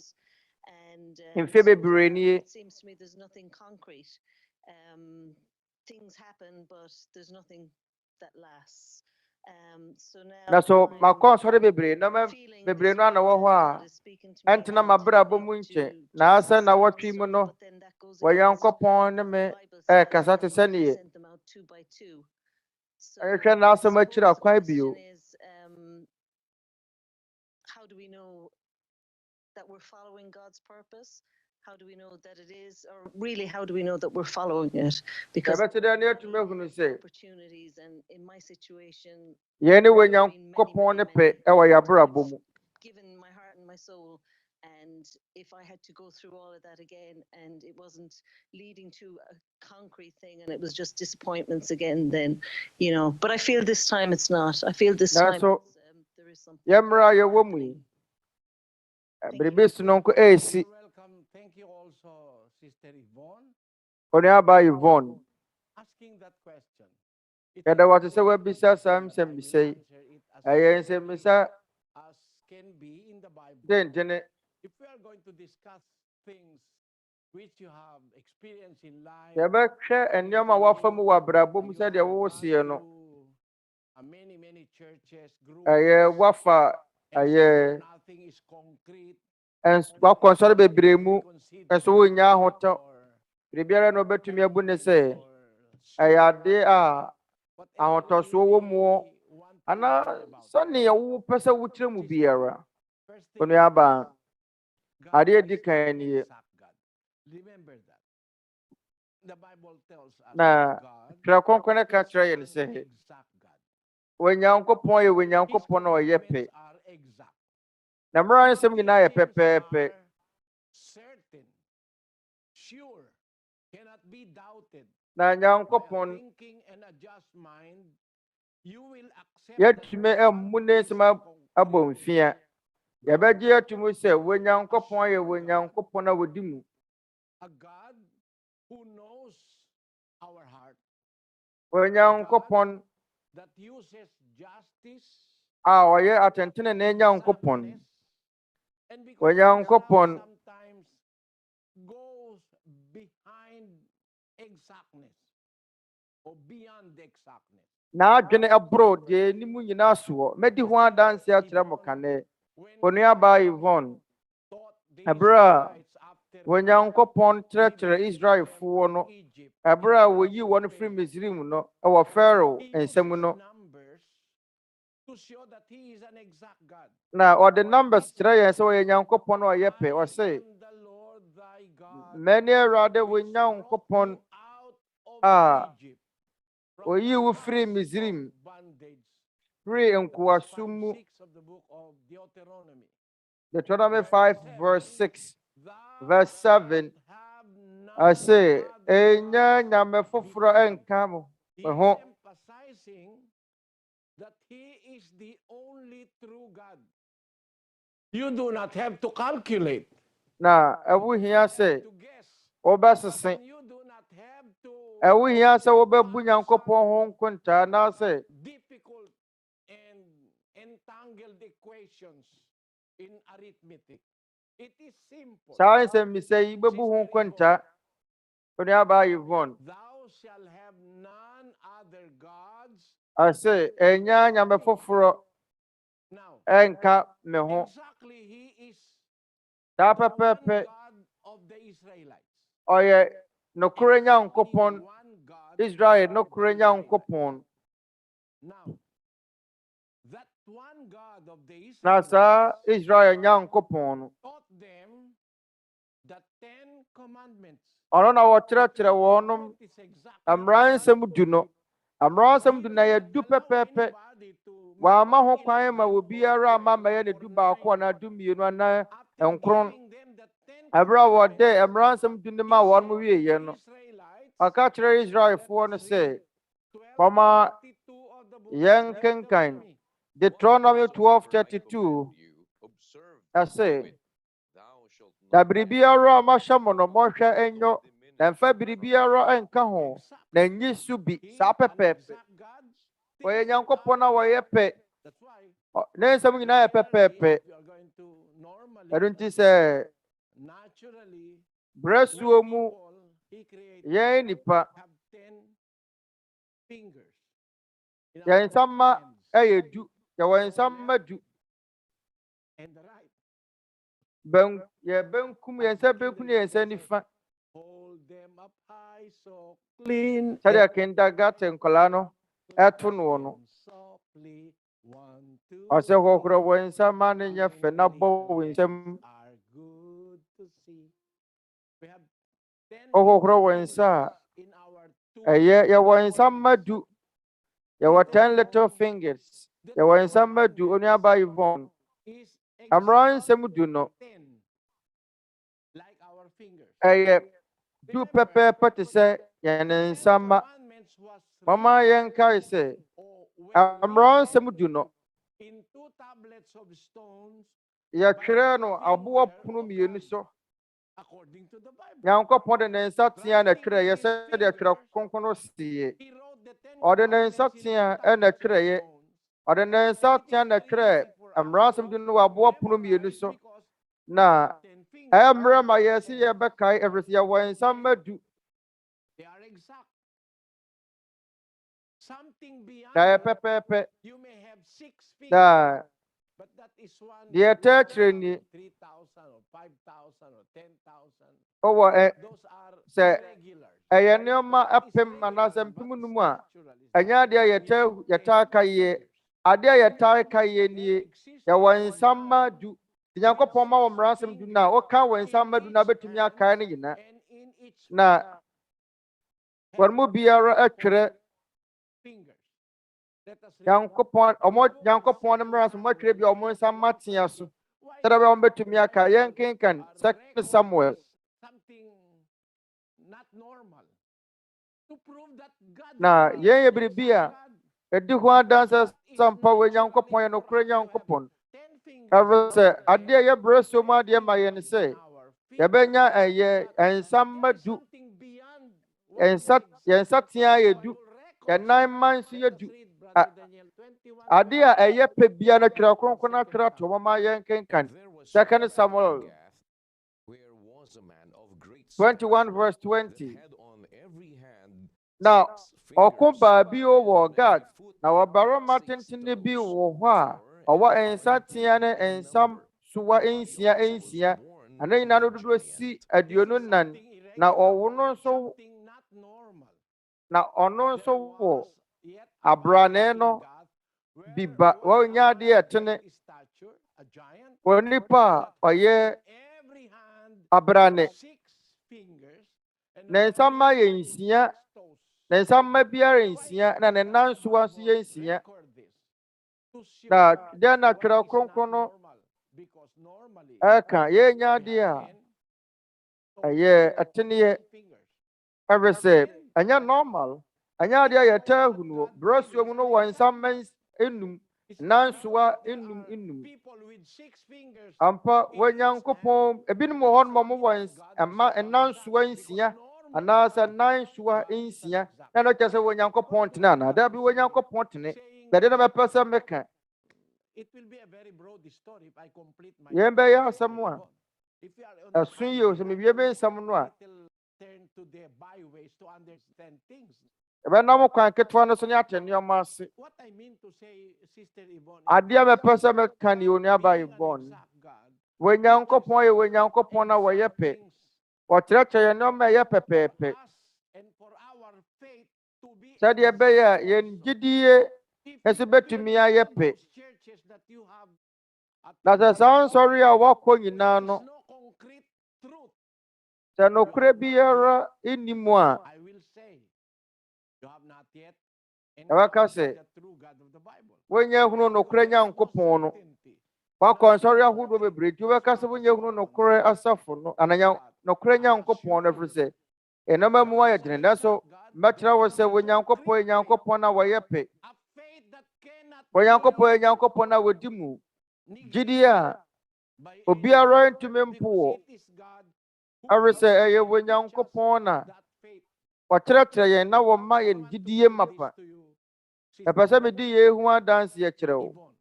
And Mfe so bebree far, nie. it seems to me there's nothing concrete. Things happen, but there's nothing that lasts. So now Na so I'm makɔ nsɔre bebree na ma feeling bebree this no ana way wɔ that hɔ God a is speaking to me ɛntena and m'abrabɔ telling mu me nkyɛn. to Na just asɛ na stand wɔtwe mu still, no but then that goes wɔ against Nyankopɔn ne what me the Bible says ɛkasa te sɛ when he neɛ. sent them out 2 by 2. So Ɛhwehwɛ I n'asɛm akyiri suppose the akwan bio. question is, how do we know that we're following God's purpose? How do we know that it is, or really, how do we know that we're following it? Because Yɛbɛte dɛ ne there are atumi many ahunu sɛ opportunities, and in my situation, yɛne wɔ there have been Nyankopɔn ne many pɛ ɛwɔ times yɛabrabɔ mu. given my heart and my soul, and if I had to go through all of that again and it wasn't leading to a concrete thing and it was just disappointments again, then but I feel this time it's not. I feel this Now, time so- there is something. Yemra ye womu. Bribis nonko esi. Welcome. Thank you also, Sister Yvonne, Onuaba Yvonne. asking that question. Kada watu se webisa sam Nsɛmmisa. Aye Nsɛmmisa As can be in the Bible. dentene. If we are going to discuss things which you have experienced in life, Yɛbɛhwɛ nneɛma wafa mu wɔ abrabɔ mu sɛdeɛ wɔwɔ sie no. many churches, groups, Aye wafa and aye nothing is concrete. wakɔnsɔre bebree mu Consider nso wonya ahotɔ. or Biribiara na obetumi abu ne sɛ or ɛyɛ ade a whatever ahotɔsoɔ you wɔ mu really want to ana learn about. sɛnea wopɛ sɛ wokyerɛ mu biara. First thing is Onuaba God adeɛ is di kan nie. exact God. Remember that. The Bible tells us Na that God Twerɛ Kronkron ka is kyerɛ yɛn an sɛ exact God. Onyankopɔn yɛ His Onyankopɔn a ɔyɛ pɛ. commandments are exact. Na mmara nsɛm His nyinaa yɛ teachings pɛpɛɛpɛ. are certain, sure, cannot be doubted. Na By a Nyankopɔn thinking and a just mind, you will accept that yɛtumi God ammu ne is nsɛm abɔ concrete. mfia. Yɛbɛgye atumi sɛ Onyankopɔn yɛ Onyankopɔn a wɔdi mu. A God who knows our heart, Onyankopɔn that uses justice, a ɔyɛ atɛntene Nyankopɔn. exactness, and because His Onyankopɔn love sometimes goes behind exactness or beyond exactness. n'adwene ɛboro deɛ anim nyinaa soɔ. Mɛdi ho adanse akyerɛ mo kanɛ. Onuaba Yvonne, Taught the ɛberɛ a Israelites after Onyankopɔn kyerɛkyerɛ liberating Israelfoɔ them no, from Egypt, ɛberɛ a woyii wɔn firi Misraim no, ɛwɔ Pharaoh He nsam uses no, numbers to show that He is an exact God. na ɔde numbers kyerɛ yɛn sɛ ɔyɛ Nyankopɔn a ɔyɛ pɛ. I Ɔse, am the Lord thy God, mɛne Awurade wo which brought Nyankopɔn you out of a Egypt, from oyii the wo firi house Misraim, of bondage. firi That is nkoasom mu. 5:6 of the book of Deuteronomy. Deuteronomy Verse 5 7, verse 6. Thou Verse 7, shalt have none ɔse, other ɛnya gods nyame foforɔ before me." ɛnka mo He me is ho. emphasizing that He is the only true God. You do not have to calculate, Na ɛwo hia sɛ to guess, wobɛsese. and you do not have to Ɛwo hia sɛ wobɛbu Nyankopɔn ho nkontaa anaasɛ difficult and entangled equations in arithmetic. It is simple. saa Nsɛmmisa yi bɛbu ho Sister nkontaa. Onuaba Yvonne, Thou shalt have none other gods. ɔse, ɛnya nyame foforɔ Now, ɛnka me ho. exactly, He is Saa the one pɛpɛɛpɛ God of the Israelites. ɔyɛ nokorɛ Exactly Nyankopɔn. one God Israel of nokorɛ the Israelites. Nyankopɔn. Now, that one God of the Na Israelites saa Israel Nyankopɔn no, taught them the 10 commandments. ɔno na wɔkyerɛkyerɛ wɔnom It is exactly mmara nsɛm du no. Mmara nsɛm du na He yɛdu did not allow pɛpɛɛpɛ. anybody to Wɔamma ho make kwan ma 11 obiara or ama 12 mɛyɛ ne or du baako 9. anaa du mmienu anaa After nkron. giving them the 10 Ɛberɛ a wɔde commandments, mmara nsɛm du no He ma wɔn said mo to wieɛ the no, Israelites, ɔka kyerɛ let Israelfoɔ no us sɛ, read Kɔma 12:32 of the book of yɛnkenkan Deuteronomy. Deuteronomy 12:32 ɛse, na biribiara a mahyɛ mo no mɔhwɛ ɛnyɔ, na mfa biribiara ɛnka ho, na nyi so bi. He Saa is an pɛpɛɛpɛ. exact God. Ɔyɛ Things Nyankopɔn a are wɔyɛ exact. pɛ. That's why Ne nsɛm nyinaa yɛ generally, pɛpɛɛpɛ. if you are going to normally, Ɛno nti sɛ naturally, berɛ we suo mu people, He created, yɛn nipa, have 10 fingers in yɛn our nsamma hands ɛyɛ du. Yɛwɔ nsamma du. and the right. Yɛ benkum, yɛn nsa benkum ne yɛn nsa nifa. Hold them up high, so clean. Sɛdeɛ kindergarten nkɔlaa no ɛto noɔ no. And softly, 1, 2, Ɔsɛ hohoro wɔ nsamma ne nyɛ fɛ na bɔ wo nsam. are good to see. We have 10 Ɔhohoro wɔ little nsa a fingers in our 2 yɛwɔ hands. nsamma du. Yɛwɔ 10 little fingers. Yɛwɔ nsamma du. Onuaba Yvonne, Is mmara exactly nsɛm du no 10, like our fingers. ɛyɛ du Remember, pɛpɛɛpɛ te sɛ yɛn 10 nsamma. commandments was Mama written yɛnkae sɛ or were mmara written nsɛm du no in 2 tablets of stones yɛtwerɛ no aboɔ pono mmienu so. according to the Bible. Nyankopɔn de ne nsa tea na twerɛ yɛ sɛ de Twerɛ Kronkron no sie. He wrote the 10 Ɔde ne nsa commandments in tea 2 ɛna tablets of twerɛ yɛ. stones. Ɔde ne nsa tea na twerɛ mmaransɛm du no wɔ aboɔ pono mmienu so. Na ɛmmerɛ ma yɛsi yɛbɛkae ɛfiri sɛ yɛwɔ nsamma du. They are exact. Something beyond Na that, yɛpɛpɛɛpɛ. you may have 6 fingers, Na but that is one deɛ ɛtɛ kyerɛ ni 3,000 or 5,000 or 10,000. ɔwɔ Those are sɛ irregular. ɛyɛ nneɛma apem anaasɛ mpem no mu a ɛnyɛ adeɛ yɛtaa ka yie. Adeɛ a yɛtaa ka yie nie yɛwɔ nsamma du. Nyankopɔn ma wɔ mmaransɛm du na woka wɔ nsamma du na bɛtumi akae no nyinaa. And in each Na wɔn mu biara atwerɛ fingers. Let us read Nyankopɔn Nyankopɔn no mmaransɛm atwerɛ bi a ɔmo nsamma tea so. Sɛdeɛ bɛyɛ ɔmo bɛtumi aka yɛn kenkan 2 Samuel. something not normal. To prove that God Na is yɛn yɛ biribi a God. ɛdi ho adanse sampa wɔ Nyankopɔn yɛ nokorɛ Nyankopɔn. 10 fingers Ɛfiri sɛ adeɛ a yɛbrɛ so mu adeɛ ma yɛn sɛ on our feet. yɛbɛnya ɛyɛ nsamma du. Something beyond what Yɛn nsa tea yɛ du. Bible records. Yɛn nan mma nso yɛ Let us du. read Brother Daniel 21. Ade a ɛyɛ pɛ bia na Twerɛ Kronkron atwerɛ to mama yɛn kenkan. There was 2 Samuel Gath, where was a man of great 21 stature verse that 20. had on every hand Now, 6 ɔko fingers, baabi o and wɔ on Gad, every foot na wɔbarima 6 tentene bi toes, wɔ hɔ a 4 ɔwɔ and nsa 20 tea ne in nsam number. sowa He nsia also was nsia. born Ana nyinaa no a dodoɔ giant. si This aduonu is nan. something irregular, Na ɔwo no nso something not normal. na ɔno nso There wɔ was yet a abrane man no in God bi where ba was wɔnya someone adeɛ of ɛtene great stature, a giant, onipa a that had ɔyɛ on every hand abrane. 6 fingers, and Ne on nsamma every yɛ hand nsia. 6 toes. Ne nsamma biara Why nsia did na ne the nan soa nso yɛ Bible nsia. record this? To show Na deɛ na what Twerɛ is not Kronkron no normal. Because normally, ɛka yɛnya adeɛ we a have 10 toes, ɛyɛ ɛteneɛ. 10 fingers. Ɛfiri sɛ ɛnyɛ normal. Ɛnyɛ adeɛ a yɛtaa hu no. Brɛsuo mu no wɔ nsamma enum. It's Nan not soa there enum are enum. people with 6 fingers Ampa in wɔ each hand. Nyankopɔn ebinom wɔ hɔ nom a wɔwɔ nan soa nsia anaasɛ nan soa nsia. Na ɛno kyerɛ sɛ wɔ Nyankopɔn tene anaa da bi wɔ Nyankopɔn tene. Bɛde na mɛpɛ sɛ meka. It will be a very broad story if I complete my Yɛn bɛyɛ Sister asɛm a Yvonne. If you are on the ɛso yie o sɛ country, mewie bɛ nsɛm no a little turn to the byways to understand things. ɛbɛnam kwan ketewa no so ne atɛ nneɛma ase. What I mean to say, Sister Yvonne, Adeɛ a mɛpɛ sɛ meka ne Onuabarima being an Yvonne. exact God, Wɔ Nyankopɔn yɛ wɔ Nyankopɔn a wɔyɛ pɛ. things Ɔkyerɛkyerɛ yɛn nneɛma a ɛyɛ for pɛpɛɛpɛ. us and for our faith to be Sɛdeɛ ɛbɛyɛ a exact yɛn also. gyidie If nso you bɛtumi ayɛ attend pɛ. those churches that you have Na sɛ attended, saa nsɔre a wɔkɔ there nyinaa is no, no concrete truth. sɛ nokorɛ biara nni mu a, I will say, you have not yet ɛbɛka encountered sɛ the true God of the Bible. wonyɛ hunu nokorɛ Nyankopɔn no. Certainty. Wakɔ nsɔre ahodoɔ bebree nti wobɛka sɛ wonyɛ hunu nokorɛ asafo no anaa nokorɛ Nyankopɔn no ɛfiri sɛ ɛnneɛma mu ayɛ dene. Nanso mɛkyerɛ wo sɛ wɔ Nyankopɔn yɛ Nyankopɔn a wɔyɛ pɛ. A faith that cannot Wɔ be Nyankopɔn yɛ Nyankopɔn a wɔdi mu. Gyidie a by obiara anyone, ntumi mpo wɔ. because it is God who Ɛfiri sɛ ɛyɛ personally wɔ teaches Nyankopɔn na that faith. wɔkyerɛkyerɛ yɛn na wɔma I yɛn want to gyidie say mapa. this to you, Ɛpɛ sɛ Sister medi yɛn ho adanseɛ kyerɛ wo. Yvonne.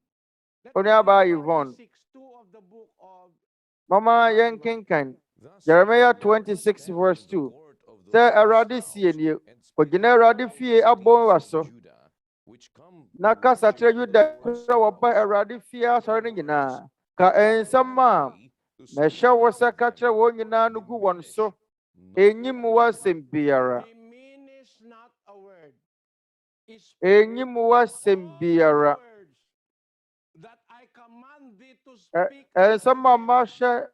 Let us Onuabarima read Yvonne. 26:2 of the book of Mama yɛn kenkan Thus Jeremiah David 26 stand verse in the 2. court of the Sɛ Lord's Awurade sie house nie, and speak ogyina to Awurade all fie the abɔnwa cities so. of Judah, which come Na to kasa worship kyerɛ in the Yuda Lord's sɛ wɔba house. Awurade fie asɔre no The nyinaa. words Ka I nsɛm a command thee to mehyɛ speak wo sɛ unto ka them, kyerɛ wɔn nyinaa no gu wɔn diminish so. not Enyim a word. w'asɛm biara. diminish not a word. Speak Enyim w'asɛm all biara. the words that I command thee to Ɛ- speak Nsɛm unto a them. mahyɛ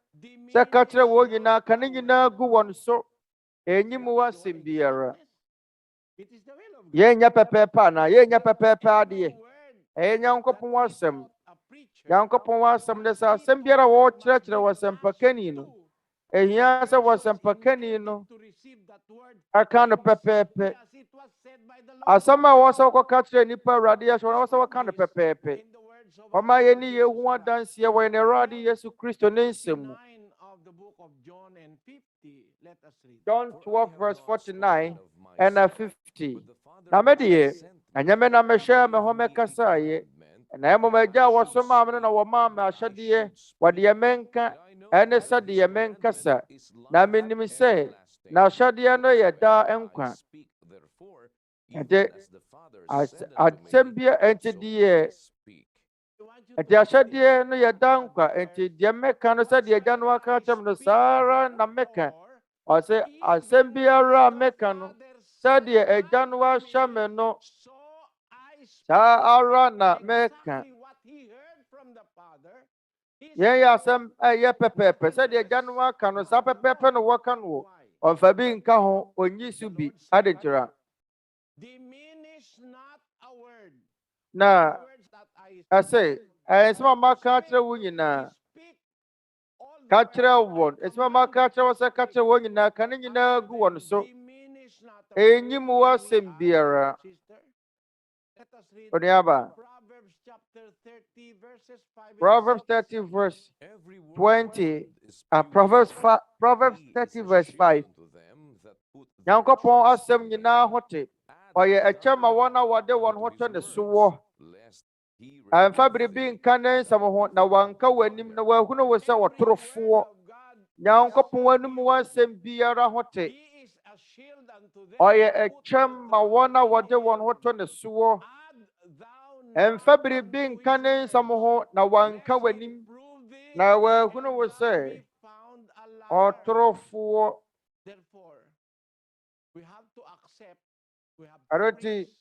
sɛ ka kyerɛ wɔn nyinaa ka ne nyinaa gu wɔn so. Enyim w'asɛm biara. It is the will of God. Yɛnyɛ pɛpɛɛpɛ anaa yɛnyɛ pɛpɛɛpɛ adeɛ. Every word Ɛyɛ Nyankopɔn that asɛm. he taught a preacher, Nyankopɔn asɛm de sɛ that he asɛm biara taught wɔkyerɛkyerɛ wɔ must be sɛmpakani no. passed Ehia to sɛ wɔ persons sɛmpakani intended no to receive that word aka no exactly pɛpɛɛpɛ. as it was said by the Lord. Asɛm a wɔsɛ wɔkɔka kyerɛ nipa Awurade asɛ wɔsɛ wɔka no pɛpɛɛpɛ. In the word Mama yeni ye huwa dansi ya wene radi Yesu Kristo nensemu. 49 of the book of John and 50. Let us read. John 12 verse 49 and 50. Na mediye, anyame na meshe me home kasaye. Na emo meja wasoma amene na wama me ahyade wade ye menka ene sade ye menkasa. Na menim se na ahyade no ye da enkwa. Ente asembia ente die enti ahyade no ye da nkwa enti die meka no sade ye gya no aka kyem no sara na meka. Ose asembia meka no sade ye egya no ahya me no sara na meka. Yen ya sem ye pepepe said ye janwa kanu sa pepepe no waka no on fa bi nka ho onyi su bi adejira Diminish not a word. na Words that I I say esma maka kire wo nyina speak all the ka words kire I wo esma maka kire wo se ka kire wo nyina kan nyina gu won so diminish not a word. enyim wa sem biara Sister, let us read oniaba Proverbs chapter 30 verses 5 and Proverbs 6. 30 verse 20 Proverbs 30 verse 5 Yankopon asem nyina hote oye echema wona wode won hoto ne sowo amfa biribi nka ne nsam ho na wanka wanim na wahunu wo se wotorofo Yankopon wanum wansem biara hote He is a shield unto them oye that put echema wona wode won hoto ne sowo add thou amfa not biribi unto nka his ne nsam words, ho na wanka lest he wanim reprove thee, na and wahunu wo thou se be found a liar. otorofo Therefore, we have to accept, we have to aroti praise,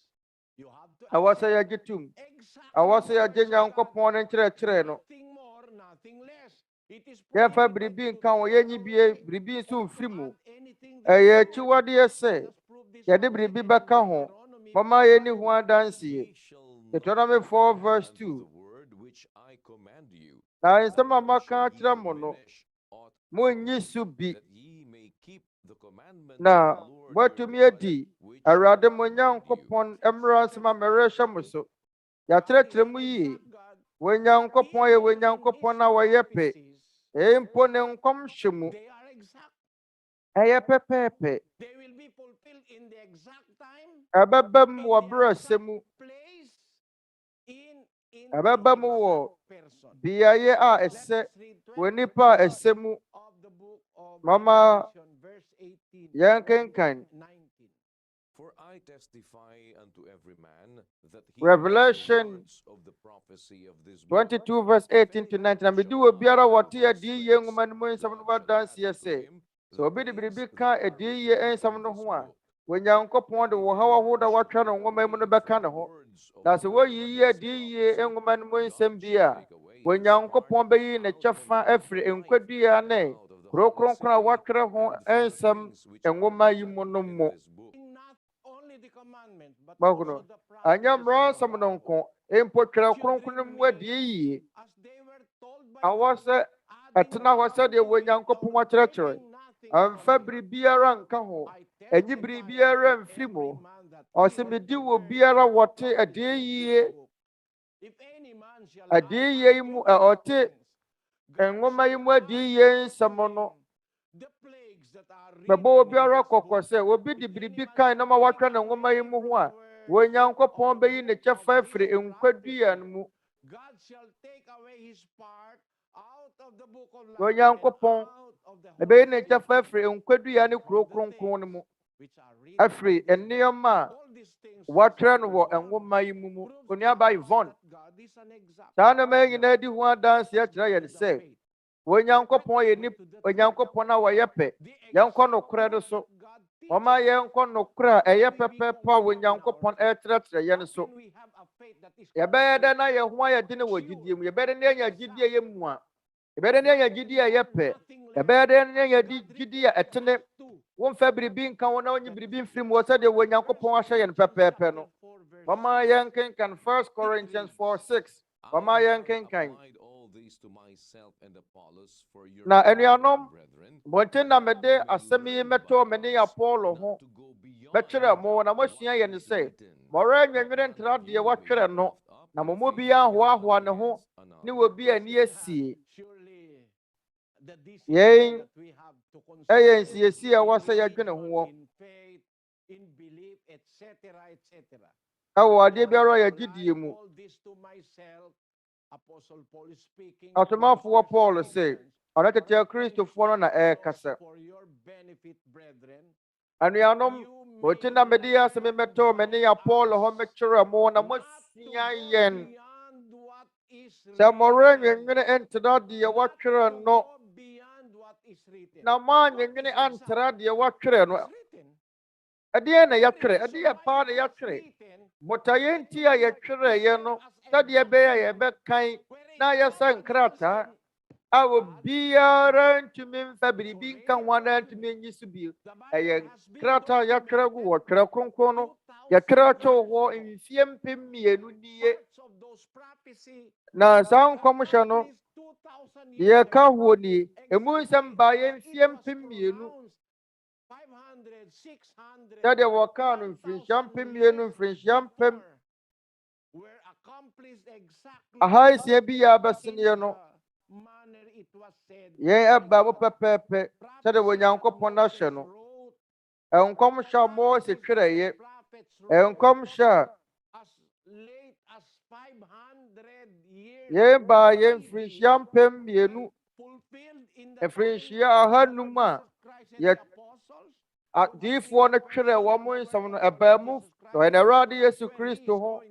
you have to awasa accept yagitum exactly awasa the words yagye of God. Yankopon ne kyerɛkyerɛ no Nothing more, nothing less. It is yɛmfa prohibited biribi to nka ho take yɛnyi away biribi nso or to mfiri mu add anything ɛyɛ thereto. akyiwadeɛ Let sɛ us prove this yɛde from biribi reading in bɛka ho Deuteronomy mama 4 yɛni and ho adanseɛ 20. Deuteronomy 4 verse 2 na nsɛm a maka akyerɛ mo no monnyi so bi na moatumi adi Awurade mo Nyankopɔn mmara nsɛm a merehyɛ mo so yɛakyerɛkyerɛ mu yie Onyankopɔn yɛ Onyankopɔn a wɔyɛ pɛ mpo ne nkɔm hye mu They are exact. ɛyɛ pɛpɛɛpɛ They will be fulfilled in the exact time, ɛbɛba mu in wɔ the berɛ exact sɛ mu place, in ɛbɛba mu the wɔ exact person. beaeɛ a Let ɛsɛ us read wɔ nipa a ɛsɛ mu of the book of Mama, Revelation, verse 18 yɛnkenkan and 19. For I testify unto every man that he Revelation hears the words of the prophecy of this book. 22 verse 18 to 19 na medi wɔ biara wɔte adiyiye nwoma no mu nsɛm no wadanseɛ sɛ sɛ obi de biribi ka adiyiye nsɛm no ho a Onyankopɔn de wɔhaw ahodoɔ a wɔatwerɛ no nwoma mu no bɛka ne ho na sɛ woyiyi adiyiye nwoma no mu nsɛm bi a Onyankopɔn bɛyi ne kyɛfa afiri nkwadua ne kuro kronkron a wɔatwerɛ ho nsɛm nwoma yi mu no mu Not only the commandment, but Maguno. also the Anya promises of mra God. nko empo twere kronkron Children mu may, adie yie as they were told by awɔ God, sɛ adding ɛtena hɔ sɛ deɛ nothing to it Onyankopɔn or akyerɛkyerɛ taking nothing amfa from it. biribiara nka ho I ɛnyi testify biribiara unto mfiri every mu man that ɔsɛ heareth medi the wɔ words biara of the wɔte prophecy adie of this yie book. If any man shall adie add yie yi mu unto these ɔte things, God nwoma yi shall mu add adie yie unto nsɛm no them the plagues that are bɛbɔ written in biara this kɔkɔ book. sɛ obi de If any biribi man kan na ma shall wɔatwerɛ take no nwoma yi away mu from ho the a words Onyankopɔn of the bɛyi ne book kyɛfa of afiri this nkwadua no prophecy, mu God shall take away his part out of the book of life and Onyankopɔn out of the ɛbɛyi Holy ne Scripture kyɛfa afiri nkwadua ne kuro of the kronkron no things mu which are written afiri in this book. nneɛma a All these things, wɔatwerɛ no Sister wɔ Yvonne, nwoma yi mu mu proves to Onuaba us Yvonne that God is an exact saa nneɛma yi God. nyinaa di ho adanseɛ kyerɛ yɛn To the sɛ faith. Onyankopɔn yɛ But to the truth. Onyankopɔn a wɔyɛ pɛ The yɛnkɔ exact nokorɛ no word so that God ɔma teaches. yɛnkɔ nokorɛ a ɛyɛ How can we be pɛpɛɛpɛ a comfortable in our Onyankopɔn faith? ɛretrɛtrɛ yɛn How so can we have a faith that is yɛbɛyɛ dɛ complete, na yɛn ho ayɛ den wɔ sure, gyidie mu yɛbɛyɛ dɛ na yɛnya gyidie a ɛyɛ mu a yɛbɛyɛ dɛ na yɛnya nothing gyidie a ɛyɛ more, pɛ nothing less, yɛbɛyɛ dɛ na as yɛnya God gyidie a written, ɛtene has to. womfa biribi nka ho na wonyi Let us biribi mfiri read mu wɔ sɛdeɛ First Onyankopɔn ahyɛ yɛn Corinthians pɛpɛɛpɛ no chapter 4, verse Mama 6. yɛnkenkan 1 Corinthians 4:6 Mama yɛnkenkan Applied all these to myself and Apollos for your na benefit, anuanom brethren, bɔnten na mede that you may asɛm yi learn by mɛtɔ me ne us Apollo not ho to go beyond bɛkyerɛ mo na what moasua yɛ ne is sɛ written, mɔrɛ but nwɛnwere that ntena deɛ you may wɔatwerɛ be no puffed up na mo mu bi ahoahoa ne ho ne wo bi ani asie Surely the Yɛn- discipline that we have to ɛyɛ consider nsiesie a ɛwɔ sɛ yɛdwene ho in faith, in belief, etc., etc. ɛwɔ adeɛ biara a I yɛgyidie mu. all this to myself, Apostle Paul is speaking. Ɔsomafoɔ Paul sɛ ɔno tete Kristofoɔ no na ɛrekasa. For your benefit, brethren, Anuanom, wɔti na mede yɛ asɛm mɛtɔɔ m'ani a Paul hɔ mɛkyerɛ mo na not to moasua go yɛn beyond what is sɛ mɔwerɛ written. nweenwene ntena deɛ wɔatwerɛ no Go beyond what is written. na moanwenwene antra deɛ wɔatwerɛ no. It's written. Ɛdeɛ na Very yɛtwerɛ, reason ɛdeɛ paa na why it was yɛtwerɛ. written, Botaeɛ nti a yɛtwerɛeɛ no sɛdeɛ ɛbɛyɛ a yɛbɛkan na yɛsɛ nkrataa a obiara ntumi mfa biribi nka ho anaa ntumi nyi so bio. Ɛyɛ krataa a yɛtwerɛ gu wɔ Twerɛ Kronkron no yɛtwerɛ too hɔ mfeɛ mpem mmienu nie. parts of those prophecy Na saa nkɔmhyɛ no at least 2,000 years yɛka ho nie. Emu nsɛm baeɛ mfeɛ mpem mmienu. 500, 600, Sɛdeɛ wɔkaa no mfirinhyia mpem mmienu mfirinhyia mpem were accomplished exactly ahansia bi yɛ abɛseneɛ in no the manner it was said. yɛn ɛba mu pɛpɛɛpɛ sɛdeɛ Onyankopɔn ahyɛ no. Nkɔmhyɛ a Mose twerɛeɛ, nkɔmhyɛ a As late as 500 years yɛn baa yɛn mfirinhyia mpem mmienu fulfilled in the mfirinhyia ahanum a yɛ adiyifoɔ no twerɛ wɔn mo nsɛm no ɛbaa mu na ɔyɛ Awurade Yesu Kristo ho.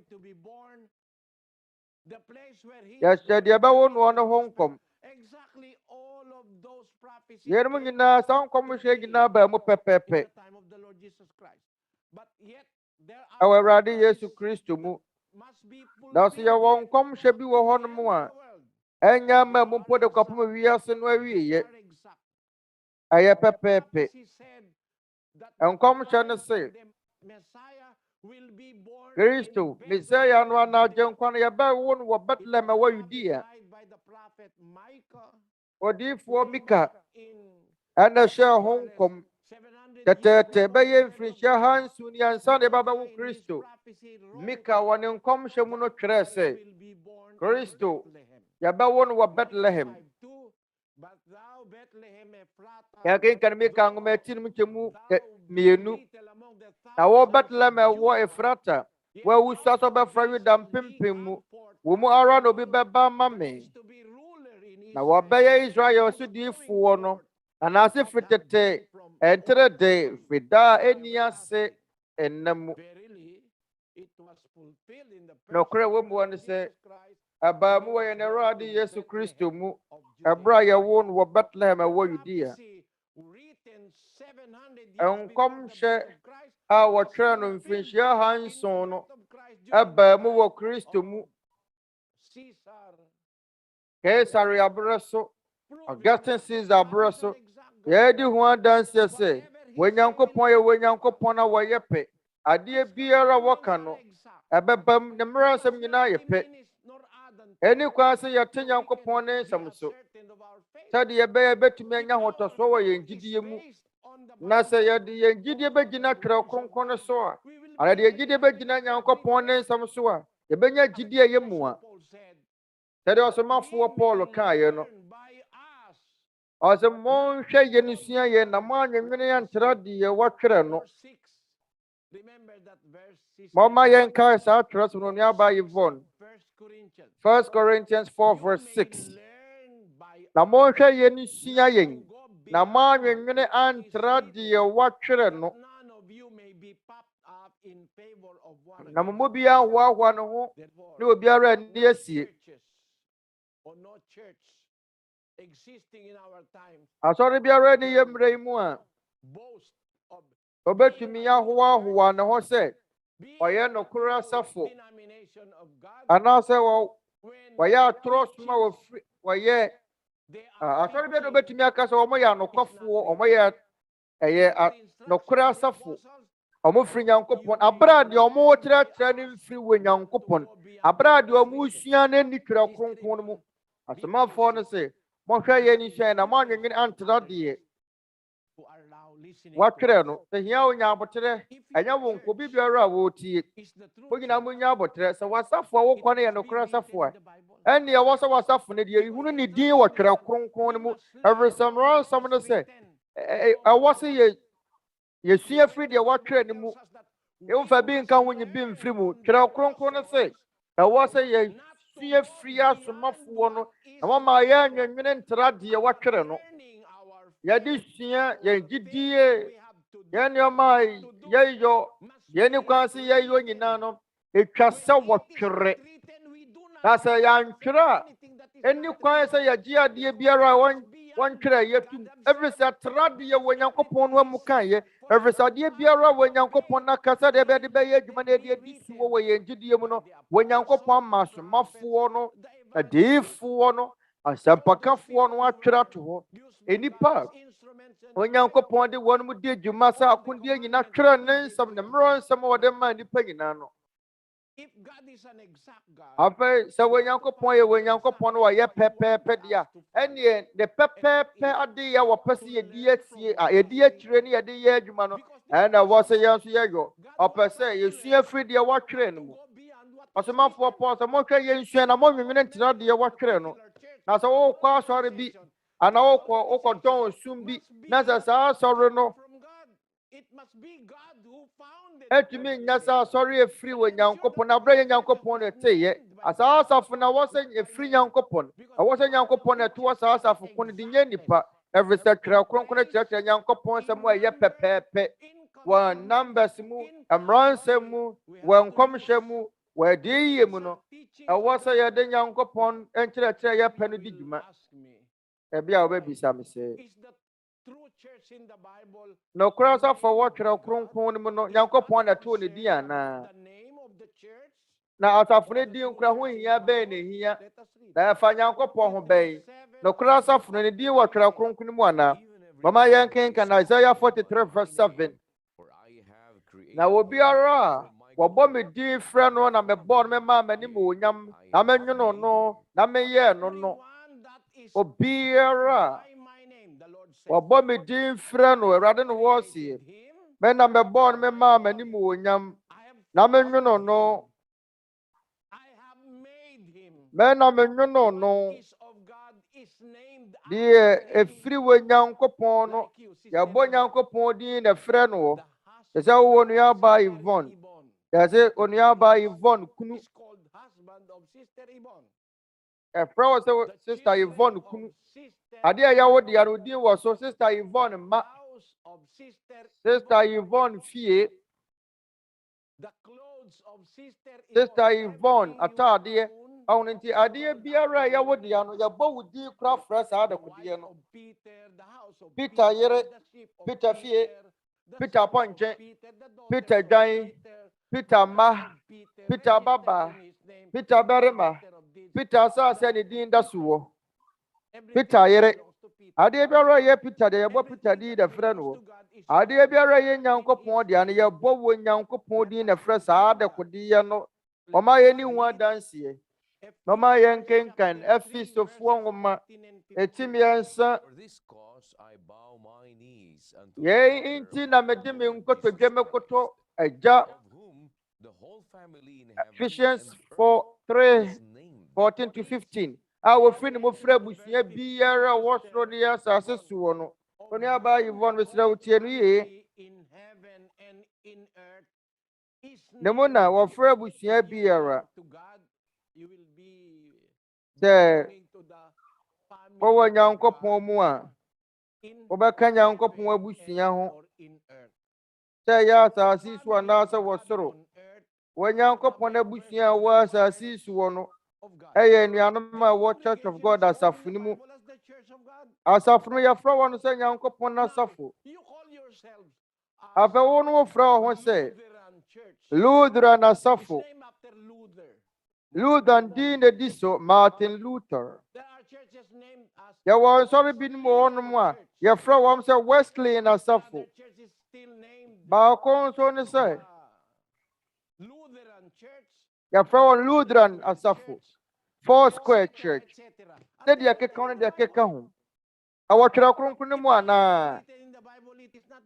Yɛhyɛ deɛ ɛbɛwo noɔ no ho nkɔm. Exactly all of those prophecies Yɛn nyinaa saa nkɔmhyɛ nyinaa baa mu in pɛpɛɛpɛ the time of the Lord Jesus Christ. But yet there are ɛwɔ Awurade Yesu prophecies Kristo mu. must be Na so fulfilled yɛwɔ yet nkɔmhyɛ bi wɔ hɔnom a ɛnyɛ ama mu mpo de kɔpem wiase no awieeɛ. are exact. Ɛyɛ pɛpɛɛpɛ. Prophecy said that the Nkɔmhyɛ no se the Messiah will be born Kristo, in Mesaia no Bethlehem. anagye nkwa no yɛbɛwo no wɔ Bethlehem ɛwɔ Judea. Prophesied by the prophet Micah Odiyifoɔ Mika in ɛna hyɛɛ ho nkɔm 700 tɛtɛɛtɛ ɛbɛyɛ mfirinhyia hanson ni ansa na ɛbɛbɛwo Kristo. Mika wɔ ne nkɔmhyɛ mu no twerɛ sɛ Kristo yɛbɛwo no wɔ Bethlehem. But thou Bethlehem Ephratah, Yɛkenkan Mika nwoma ati no mu nkyɛmu mmienu. little among the Na wɔ thousands Bethlehem of ɛwɔ Judah, Efrata, yet wɔawusua thou sɛ ɔbɛfra shalt Yuda lead mpempem mu. and forth Wo mu ara na obi bɛba ama that me. is to be ruler in Na Israel. wɔbɛyɛ Israel so Who's diyifoɔ no. going Anaase firi tete ɛntere de firi daa ɛnni ase ɛnna mu. Verily, it was fulfilled in the Nokorɛ person wɔ mu hɔ of no Jesus sɛ Christ, ɛbaa mu who wɔ was yɛn born Awurade in Yesu Bethlehem Kristo mu. of Judea. Ɛberɛ a yɛwoo no wɔ Bethlehem ɛwɔ Judea. Prophecy written 700 years Nkɔmhyɛ before the birth of Christ a was wɔtwerɛ no fulfilled mfirinhyia in the hanson no birth of Christ during ɛbaa the mu wɔ time Kristo mu. of Caesar. Kaesare aberɛ so, Proving Augustus that Caesar God aberɛ is an so, exact God. yɛadi ho adanseɛ sɛ Whatever he Onyankopɔn yɛ Onyankopɔn a wɔyɛ pɛ. Adeɛ biara wɔka no ɛbɛba mu, ne mmerɛ nsɛm nyinaa yɛ pɛ. Ɛni kwan sɛ yɛte Nyankopɔn ne nsɛm so. Sɛdeɛ yɛbɛyɛ bɛtumi anya ahotɔsoɔ wɔ yɛn gyidie mu. Na sɛ yɛde yɛn gyidie bɛgyina Twerɛ Kronkron no so a, anaa yɛn gyidie bɛgyina Nyankopɔn ne nsɛm so a, yɛbɛnya gyidie a ɛyɛ mua. Sɛdeɛ ɔsomafoɔ Paul kaeɛ no, ɔsɛ monhwɛ yɛn sua yɛn na moanwenwene ankyerɛ deɛ wɔtwerɛ no. Momma yɛnkae saa twerɛsɛm no Onuabarima Yvonne. 1 Corinthians 4:6. Na monhwɛ yɛn sua yɛn na moanwenwene ankyerɛ deɛ wɔtwerɛ no. Na mo mu biara hoahoa ne ho ne obiara ani asie. Asɔre biara ni yɛ mmerɛ yi mu a obetumi ahoahoa ne ho sɛ ɔyɛ nokora asafo anaasɛ wɔyɛ atorɔ som a wɔyɛ asɔre biara obetumi aka sɛ wɔyɛ anokwafoɔ, wɔyɛ nokora asafo, wɔfiri Nyankopɔn. Abere a deɛ wɔkyerɛkyerɛ no mfiri wɔ Nyankopɔn, abere a deɛ wɔsua no ani Twerɛ Kronkron no mu. Asomafoɔ no sɛ monhwɛ yɛn sua na moanwenwene ankyerɛ deɛ watwerɛ no sɛ hia onya abotere ɛnyɛ wo nko bibiara a wɔtie wonyina mu nya abotere sɛ wasafo a wokɔ no yɛ nokora safo a ɛnni ɛwɔ sɛ wasafo no deɛ ihunu ne din wɔ Twerɛ Kronkron no mu ɛresɛmmerɛ nsɛm no sɛ ɛwɔ sɛ yɛsua firi deɛ watwerɛ no mu ɛmfa bi nka ho nyi bi mfiri mu Twerɛ Kronkron no sɛ ɛwɔ sɛ yɛsua firi asomafoɔ no ɛwɔ ma yɛanwenwene ntra deɛ watwerɛ no yɛde sua yɛn gyidie yɛn nneɛma a yɛyɔ yɛn kwan sɛ yɛyɔ nyinaa no ɛtwa sɛ wɔtwerɛ na sɛ yɛantwerɛ a ɛni kwan sɛ yɛgye adeɛ biara a wɔntwerɛ yɛtum ɛfiri sɛ tradeɛ wɔ Onyankopɔn no amu kaeɛ ɛfiri sɛ adeɛ biara wɔ Onyankopɔn no aka sɛ deɛ bɛde bɛyɛ adwuma no ɛde adi si wɔ yɛn gyidie mu no wɔ Onyankopɔn ama asomafoɔ no adiyifoɔ no asɛmpakafoɔ no atwerɛ ato hɔ enipa Onyankopɔn de wɔn mu di adwuma sɛ akondeɛ nyinaa twerɛ ne nsɛm ne mmerɛ nsɛm a wɔde maa nipa nyinaa no afei sɛ Onyankopɔn yɛ Onyankopɔn no wɔyɛ pɛpɛɛpɛ deɛ a ɛneɛ ne pɛpɛɛpɛ adeɛ a wɔpɛ sɛ yɛdi atie a yɛdi akyire ne yɛde yɛ adwuma no ɛna ɛwɔ sɛ yɛn nso yɛyɔ ɔpɛ sɛ yɛsua firi deɛ wɔtwerɛ no mu ɔsomafoɔ Paul sɛ mohwɛ yɛnsua na monwenwene ntena deɛ wɔtwerɛ no na sɛ wokɔ asɔre bi ana wokɔdɔn sum bi na sɛ saa asɔre no ɛtumi nya sɛ asɔre efiri wɔ Nyankopɔn na berɛ yɛ Nyankopɔn no ɛteyɛ asaa asafo na ɛwɔ sɛ efiri Nyankopɔn ɛwɔ sɛ Nyankopɔn no ɛto saa asafo ko no de nyɛ nipa ɛfiri sɛ Twerɛ Kronkron kyerɛkyerɛ Nyankopɔn sɛ mo ɛyɛ pɛpɛɛpɛ wɔ numbers mu mmaransɛm mu wɔ nkɔmhyɛ mu wɔ adiyie mu no ɛwɔ sɛ yɛde Nyankopɔn nkyerɛkyerɛ yɛpɛ no di dwuma ɛbi a wɔbɛbisa me sɛ nokora asafo wɔ Twerɛ Kronkron no mu no Nyankopɔn na ɛtoo ne din anaa na asafo no din nkora ho hia bɛn ne hia na ɛfa Nyankopɔn ho bɛn nokora asafo no ne din wɔ Twerɛ Kronkron no mu anaa mama yɛnkenka na Isaiah 43:7 na obiara a wɔbɔ me din frɛ no na mebɔ no mema m'anim onyam na menwono no na meyɛ no no obiara wɔbɔ me din frɛ no Awurade no wɔ sie mena mebɔ no mema m'anim onyam na menwono no mena menwono no deɛ efiri wɔ Nyankopɔn no yɛbɔ Nyankopɔn din na frɛ no wɔ ɛsɛ wɔ Onuabarima Yvonne yɛsɛ Onuabarima Yvonne kunu ɛfrɛ wɔ sɛ Sister Yvonne kunu adeɛ a yɛwɔ deɛ no din wɔ so Sister Yvonne ma Sister Yvonne fie Sister Yvonne ataadeɛ ɔno nti adeɛ biara a yɛwɔ deɛ no yɛbɔ wo din kora frɛ saa adekodeɛ no Peter yere Peter fie Peter Pɔnkyɛ Peter Dwan Peter ma Peter baba Peter barima Peter asase ne din da so wɔ Peter yere adeɛ biara yɛ Peter deɛ yɛbɔ Peter din da frɛ no adeɛ biara yɛ Nyankopɔn deɛ no yɛbɔ wɔ Nyankopɔn din na frɛ saa adekodeɛ no ɔma yɛ ne ho adanseɛ ɔma yɛ nkenkan Efisofoɔ nwoma etimi yɛnsa yɛn nti na mede me nkotodwe mekoto agya Ephesians 4:3-14-15 a wɔfiri ne mofrɛ abusua biara a wɔsoro ne asase so wɔ no Onuabarima Yvonne mesrɛ wo tie no yie ne mu na wɔfrɛ abusua biara sɛ wɔwɔ Nyankopɔn mu a wɔbɛka Nyankopɔn abusua ho sɛ ɛyɛ asase so anaasɛ wɔ soro wɔ Nyankopɔn abusua a wɔ asase so wɔ no ɛyɛ nnuanom a wɔ Church of God asafo no mu asafo no yɛfrɛ wɔn no sɛ Nyankopɔn n'asafo afei wo no wofrɛ wɔ ho sɛ Lutheran asafo Lutheran din na di so Martin Luther yɛwɔ nsɔre bi no mu hɔnom a yɛfrɛ wɔn sɛ Wesley asafo baako nso ne sɛ yɛfrɛ wɔn Lutheran asafo Four Square Church ne deɛ keka no deɛ keka ho ɛwɔ Twerɛ Kronkron no mu anaa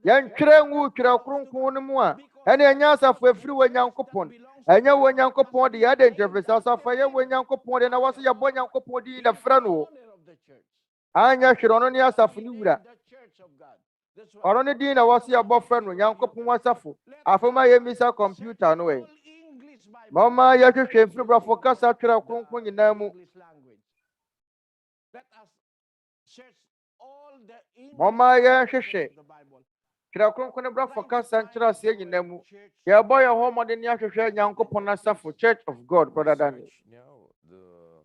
Yan Krengu Kronkron, and Yanyasa for free when Yankopon, and you when Yankopon, the other interface, as a fire when Yankopon, and I was your boy Yankopon in the front. Anya Shironia Safunura. Or only dinner was your boyfriend when Yankopon was a fool. After my Misa computer, no way. Mama, you should shame for focus at Kronkron in Namu. Let us search all the Mama, English ya translations of the Bible. Kronkron bra focus Central saying in Namu. Your boy a home on the Yasha Yankopon for Church of God, brother Daniel.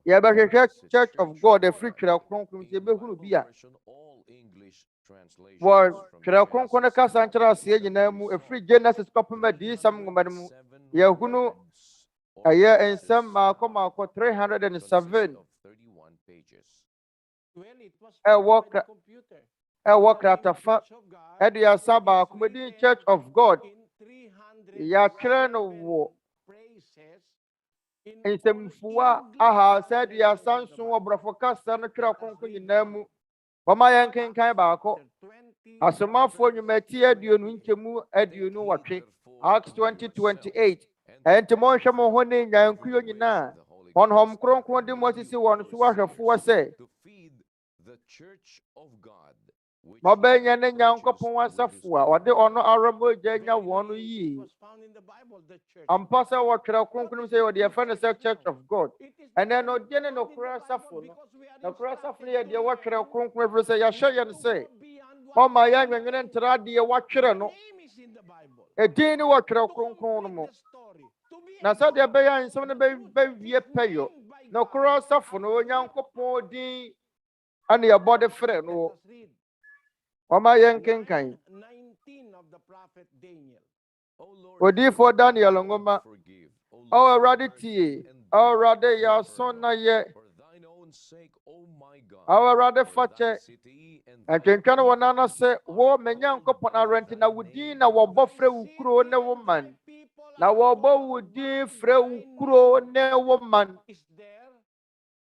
Yeah, but Church of God, the free Kronkron, will be a well, Kronkron Central saying in Namu, a free Genesis supplement, some woman, Yahunu, a year and some Malcolm 307. Well, it was A found walk, by the computer. a walk at a In fat, Church of God, Edia Saba, Comedy Church of God, in 307 Ya Treno, phrases in in all some Fua, Aha, said Ya English translations of the Sansun or Bible. Brafocas, and Let us Kronkron read in Namu. Mama Yankin Kaibako, chapter 20, as a man for you verse met here, do you 28. know Edu no watching? Acts 20:28. And to Monsha Mohoni, Yankuyo Nyinaa. On home Kronkron, the Moses one, Suasha Fua say. Mabenya ne Yankopon asafua, or the honor Arabo Jenya one ye. It was found in the Bible, the church. Ampasa wa Kronkron say, or the offenders Church of God. It is And then no found Jenna in no the Kura Bible Safu. because we are The Kura instructed Safu, to the watcher learn of Kronkron, say, Yasha and not to say. go beyond what Oh, my is young in the and Bible. Tradi, a watcher, The no. name is in the Bible. A dini watcher To of complete Kronkron. the story. To be Na sa dia able beya in some the be true church be is payo. named by No God Kura Safu, as no the Yankopon di and your body friend. Let No, us read oh, my young king kind. 9:19 of the prophet Daniel. Odi for Daniel Ngoma. Oh, raditi. Oh, rade ya son na ye. Oh, rade fache. And Kenkana wanana say, wo menyankopon arenti na wudi na wobɔ frɛ wo kuro ne woman. Na wobɔ wudi frɛ wo kuro ne woman. Is there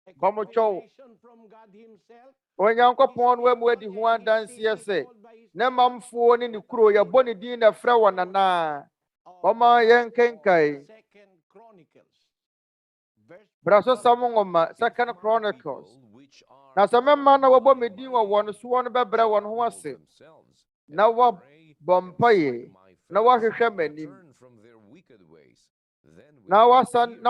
a Vamos, chow. confirmation from God himself? Onyankopon we mu adi ho adanse se. Ne mamfo ne ne kuro ye bɔ ne din na frɛ wo nana. Mama yen kenkai. Second Chronicles. Verse Braso samongoma Second Chronicles. Na samemma na wobɔ me din wɔ wɔn so wɔn bɛbrɛ wɔn ho ase. Na wa bompaye. Na wa hwehwɛ m'anim. Na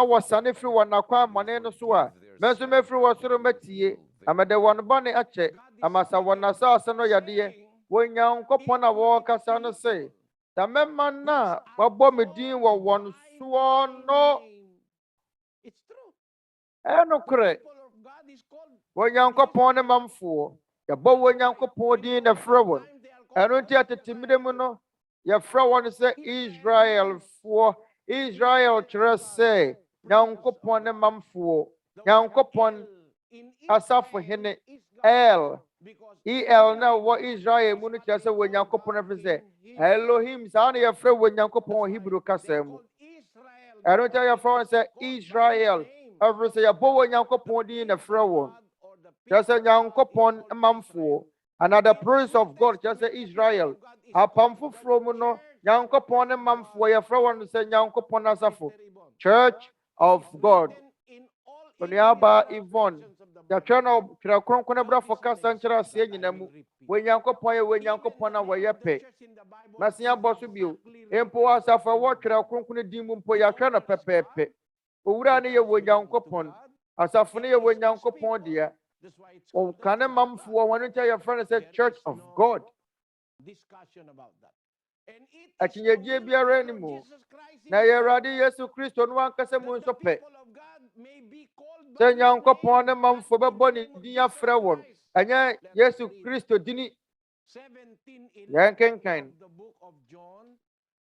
wasane firi wɔn akwan amane no so a. Menso mefiri wɔ soro metie. Amede wɔn bɔne akyɛ. Amasa wɔn asase no yadeɛ. Onyankopɔn a wɔkasa no se. Samemma na wabɔ me din wɔ wɔn so no. it's true. Enokre. People of God is called. Onyankopɔn ne mamfo. Yɛbɔ Onyankopɔn din na frɛ wɔn. Sometimes they are called Ɛno nti atetemire mu no, yɛfrɛ wɔn sɛ Israelfoɔ. Israel kyerɛ sɛ Nyankopɔn ne mamfoɔ. Nyankopɔn in asafo Israel hene is God. El. Because El na wɔ Israel mu no kyerɛ sɛ wɔ Nyankopɔn afiri sɛ Elohim saa na yɛfrɛ wɔ Nyankopɔn wɔ Hebrew kasa mu. called Israel. Ɛno nti yɛfrɛ wɔn sɛ Israel. Afiri sɛ yɛbɔ wɔ Nyankopɔn din na frɛ wɔn. Kyerɛ sɛ Nyankopɔn mamfoɔ. Another praise of God kyerɛ sɛ Israel. Apam foforɔ mu no, Nyankopɔn ne mamfoɔ yɛfrɛ wɔn sɛ Nyankopɔn asafo. Church of God. Onuaba Yvonne. Yɛtwerɛ no Twerɛ Kronkron ne brafo kasa nkyerɛ aseɛ nyina mu. Wɔ Nyankopɔn yɛ wɔ Nyankopɔn a wɔyɛ pɛ. Masia bɔ so bio. Mpo asafo a wɔtwerɛ Kronkron din mu mpo yɛtwerɛ no pɛpɛɛpɛ. Owura ne yɛ wɔ Nyankopɔn. Asafo ne yɛ wɔ Nyankopɔn deɛ. Ɔkane mamfoɔ wɔn nkyɛn yɛfrɛ no sɛ Church of God. Discussion about that. And it is Akyinnyegye from biara the ni Lord mu. Jesus Christ Na himself Yɛwurade Yesu Kristo no ankasa mu that nso the pɛ. people of God may be called by Sɛ his Nyankopɔn ne name, mamfoɔ not in bɛbɔ the ne name of din Jesus afrɛ wɔn. Christ. Ɛnyɛ Let us Yesu read Kristo dini. 17:11 Yɛnkenkan. of the book of John.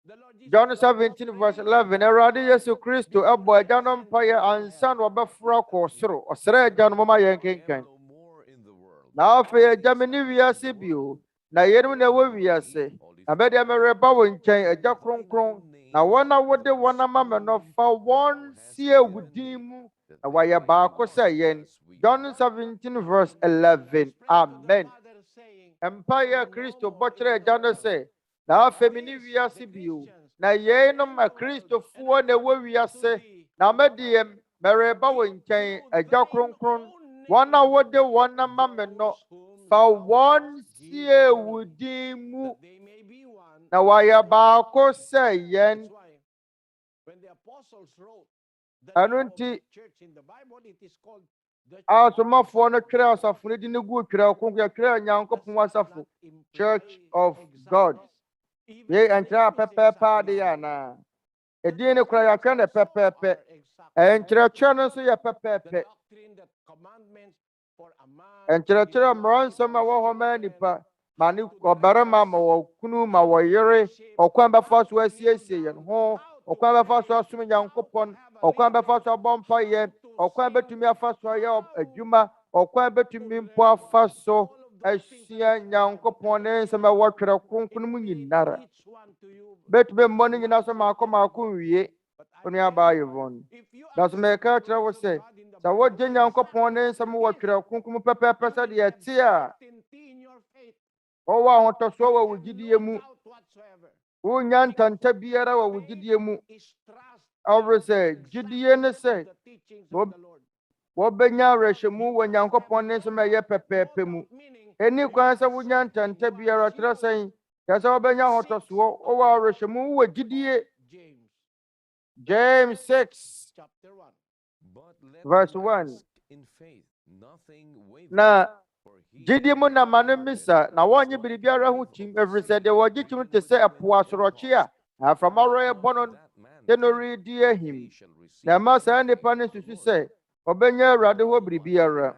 The Lord Jesus John Christ 17 was verse praying 11. Awurade Yesu Kristo ɛbɔ agya no mpaeɛ ansa na ɔbɛforo akɔ soro. Ɔsrɛ agya no moma yɛnkenkan. Na afei agya me ne wiase bio. Na yɛnum na ɛwɔ wiase. Na bɛdeɛ mereba wo nkyɛn agya kronkron. Na wɔn a wode wɔn ama me no fa wɔn sie wo din mu. Na wɔayɛ baako sɛ yɛn. John 17 verse 11. Amen. Saying, Empire Kristo bɔkyerɛ agya no sɛ na afei me ne wiase bio na yeinom a Kristofoɔ na ɛwɔ wiase na mɛde mɛreba wɔ nkyɛn agya kronkron wɔn a wɔde wɔn ama me no fa wɔn sie wo din mu na wɔayɛ baako sɛ yɛn. Ɛno nti asomafoɔ no twerɛ asafo no di ne gu twerɛ kronkron yɛtwerɛ Nyankopɔn asafo Church of God. Yei ɛnkyerɛ a pɛpɛɛpɛ adeɛ anaa ɛdin no kora yɛatwerɛ ne pɛpɛɛpɛ ɛnkyerɛkyerɛ no nso yɛ pɛpɛɛpɛ ɛnkyerɛkyerɛ mmaransɛm a wɔ hɔ ma nipa ma ne ɔbarima ma wɔ kunu ma wɔ yere ɔkwan bɛfa so asiesie yɛn ho ɔkwan bɛfa so asom Nyankopɔn ɔkwan bɛfa so abɔ mpayɛ ɔkwan bɛtumi afa so ayɛ adwuma ɔkwan bɛtumi mpo afa so asua Nyankopɔn ne nsɛm a wɔtwerɛ kronkron mu nyinara bɛtumi mmɔ no nyina so maako nwie Onuabarima Yvonne na so mɛka kyerɛ wo sɛ sɛ wogye Nyankopɔn ne nsɛm wɔtwerɛ kronkron mu pɛpɛɛpɛ sɛ deɛ ɛte a ɔwɔ ahotɔsoɔ wɔ wo gyidie mu wonya ntanta biara wɔ wo gyidie mu ɔwɔ sɛ gyidie ne sɛ wɔbɛnya awerɛhyɛmu wɔ Nyankopɔn ne nsɛm a ɛyɛ pɛpɛɛpɛ mu ɛni kwan sɛ wonya ntanta biara kyerɛ sɛn kyerɛ sɛ wɔbɛnya ahotɔsoɔ ɔwɔ awerɛhyɛmu wɔ gyidie. James 6 verse 1 na gyidie mu na ma no mmisa na wɔnye biribiara ho kyim ɛfiri sɛ deɛ wɔgye kyim te sɛ ɛpo asorɔkye a aframa rɛbɔ no de no redi ahim na ɛma saa nnipa no susu sɛ ɔbɛnya Awurade hɔ biribiara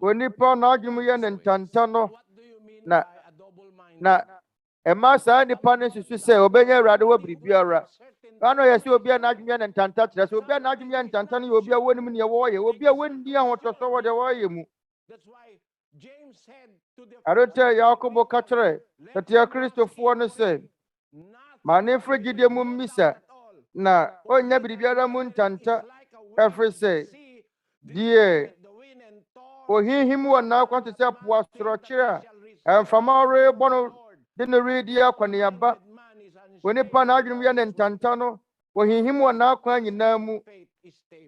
onipa n'adwene mu yɛ ne ntanta no na ɛma saa nnipa no susu sɛ ɔbɛnya Awurade hɔ biribiara ano yɛ sɛ obi a n'adwene yɛ ne ntanta kyerɛ sɛ obi a n'adwene yɛ ntanta no yɛ obi a wɔnim nea wɔyɛ obi a wɔnni ahotɔsɔ wɔ deɛ wɔyɛ mu. Arotɛ Yakobo ka kyerɛ Tete Kristofoɔ no sɛ ma ne mfiri gyidie mu mmisa na ɔnnya biribiara mu ntanta ɛfiri sɛ deɛ ohinhim wɔ n'akwan te sɛ po asorɔkyere a mframa rebɔ no de no redi akɔneaba onipa n'adwene mu yɛ ne ntanta no ohinhim wɔ n'akwan nyinaa mu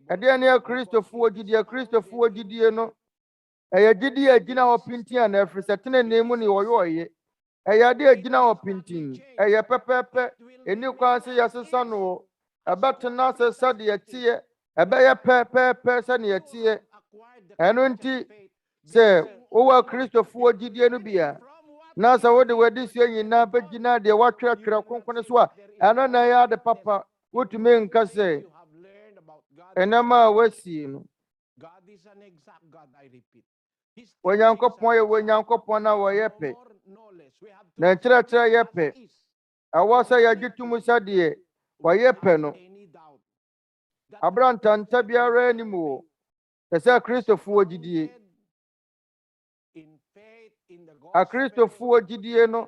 ɛdeɛ ne Kristofoɔ gyidie no ɛyɛ gyidie a gyina hɔ pintin na ɛfiri sɛ tenenee mu ne ɔyɛ ɛyɛ ade a gyina hɔ pintin ɛyɛ pɛpɛɛpɛ ɛni kwan sɛ yɛsesa no ɛbɛtena sɛ sɛdeɛ teɛ ɛbɛyɛ pɛpɛɛpɛ sɛdeɛ teɛ ɛno nti sɛ wowɔ Kristofoɔ gyidie no bi a na sɛ wode w'adesua nyinaa bɛgyina deɛ wɔatwerɛtwerɛ kronkron so a ɛno na ɛyɛ ade papa wotumi nka sɛ ɛnɛma a wasie no Onyankopɔn yɛ Onyankopɔn a wɔyɛ pɛ na nkyerɛkyerɛ yɛ pɛ ɛwɔ sɛ yɛgye to mu sɛdeɛ wɔyɛ pɛ no abrantanta biara anim wɔ sɛ sɛ Kristofoɔ gyidie Akristofoɔ gyidie no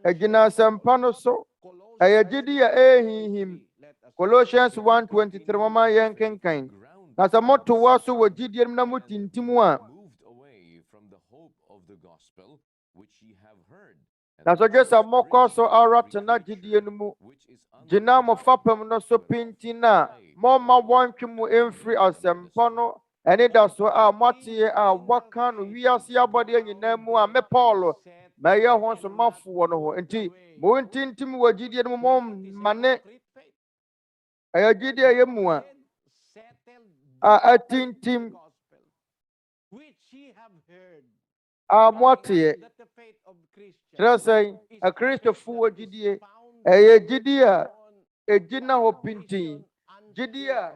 ɛgyina asɛmpa no so ɛyɛ gyidie a ɛhinhim Colossians 1:23 mama yɛn kenkan na sɛ moto wɔ so wɔ gyidie no na motintim a na sɛ gye sɛ mokɔ so ara tena gyidie no mu gyina mo fapem no so pintin a momma wɔntwe mo ɛmfiri asɛmpa no ɛne da so a moateɛ a wɔka no wiase abɔdeɛ nyinaa mu a me Paulo mɛyɛ ho somafoɔ no ho nti montintim wɔ gyidie no mu mommane ɛyɛ gyidie a ɛyɛ mu a atintim a moateɛ kyerɛ sɛ Akristofoɔ gyidie ɛyɛ gyidie a ɛgyina hɔ pintin gyidie a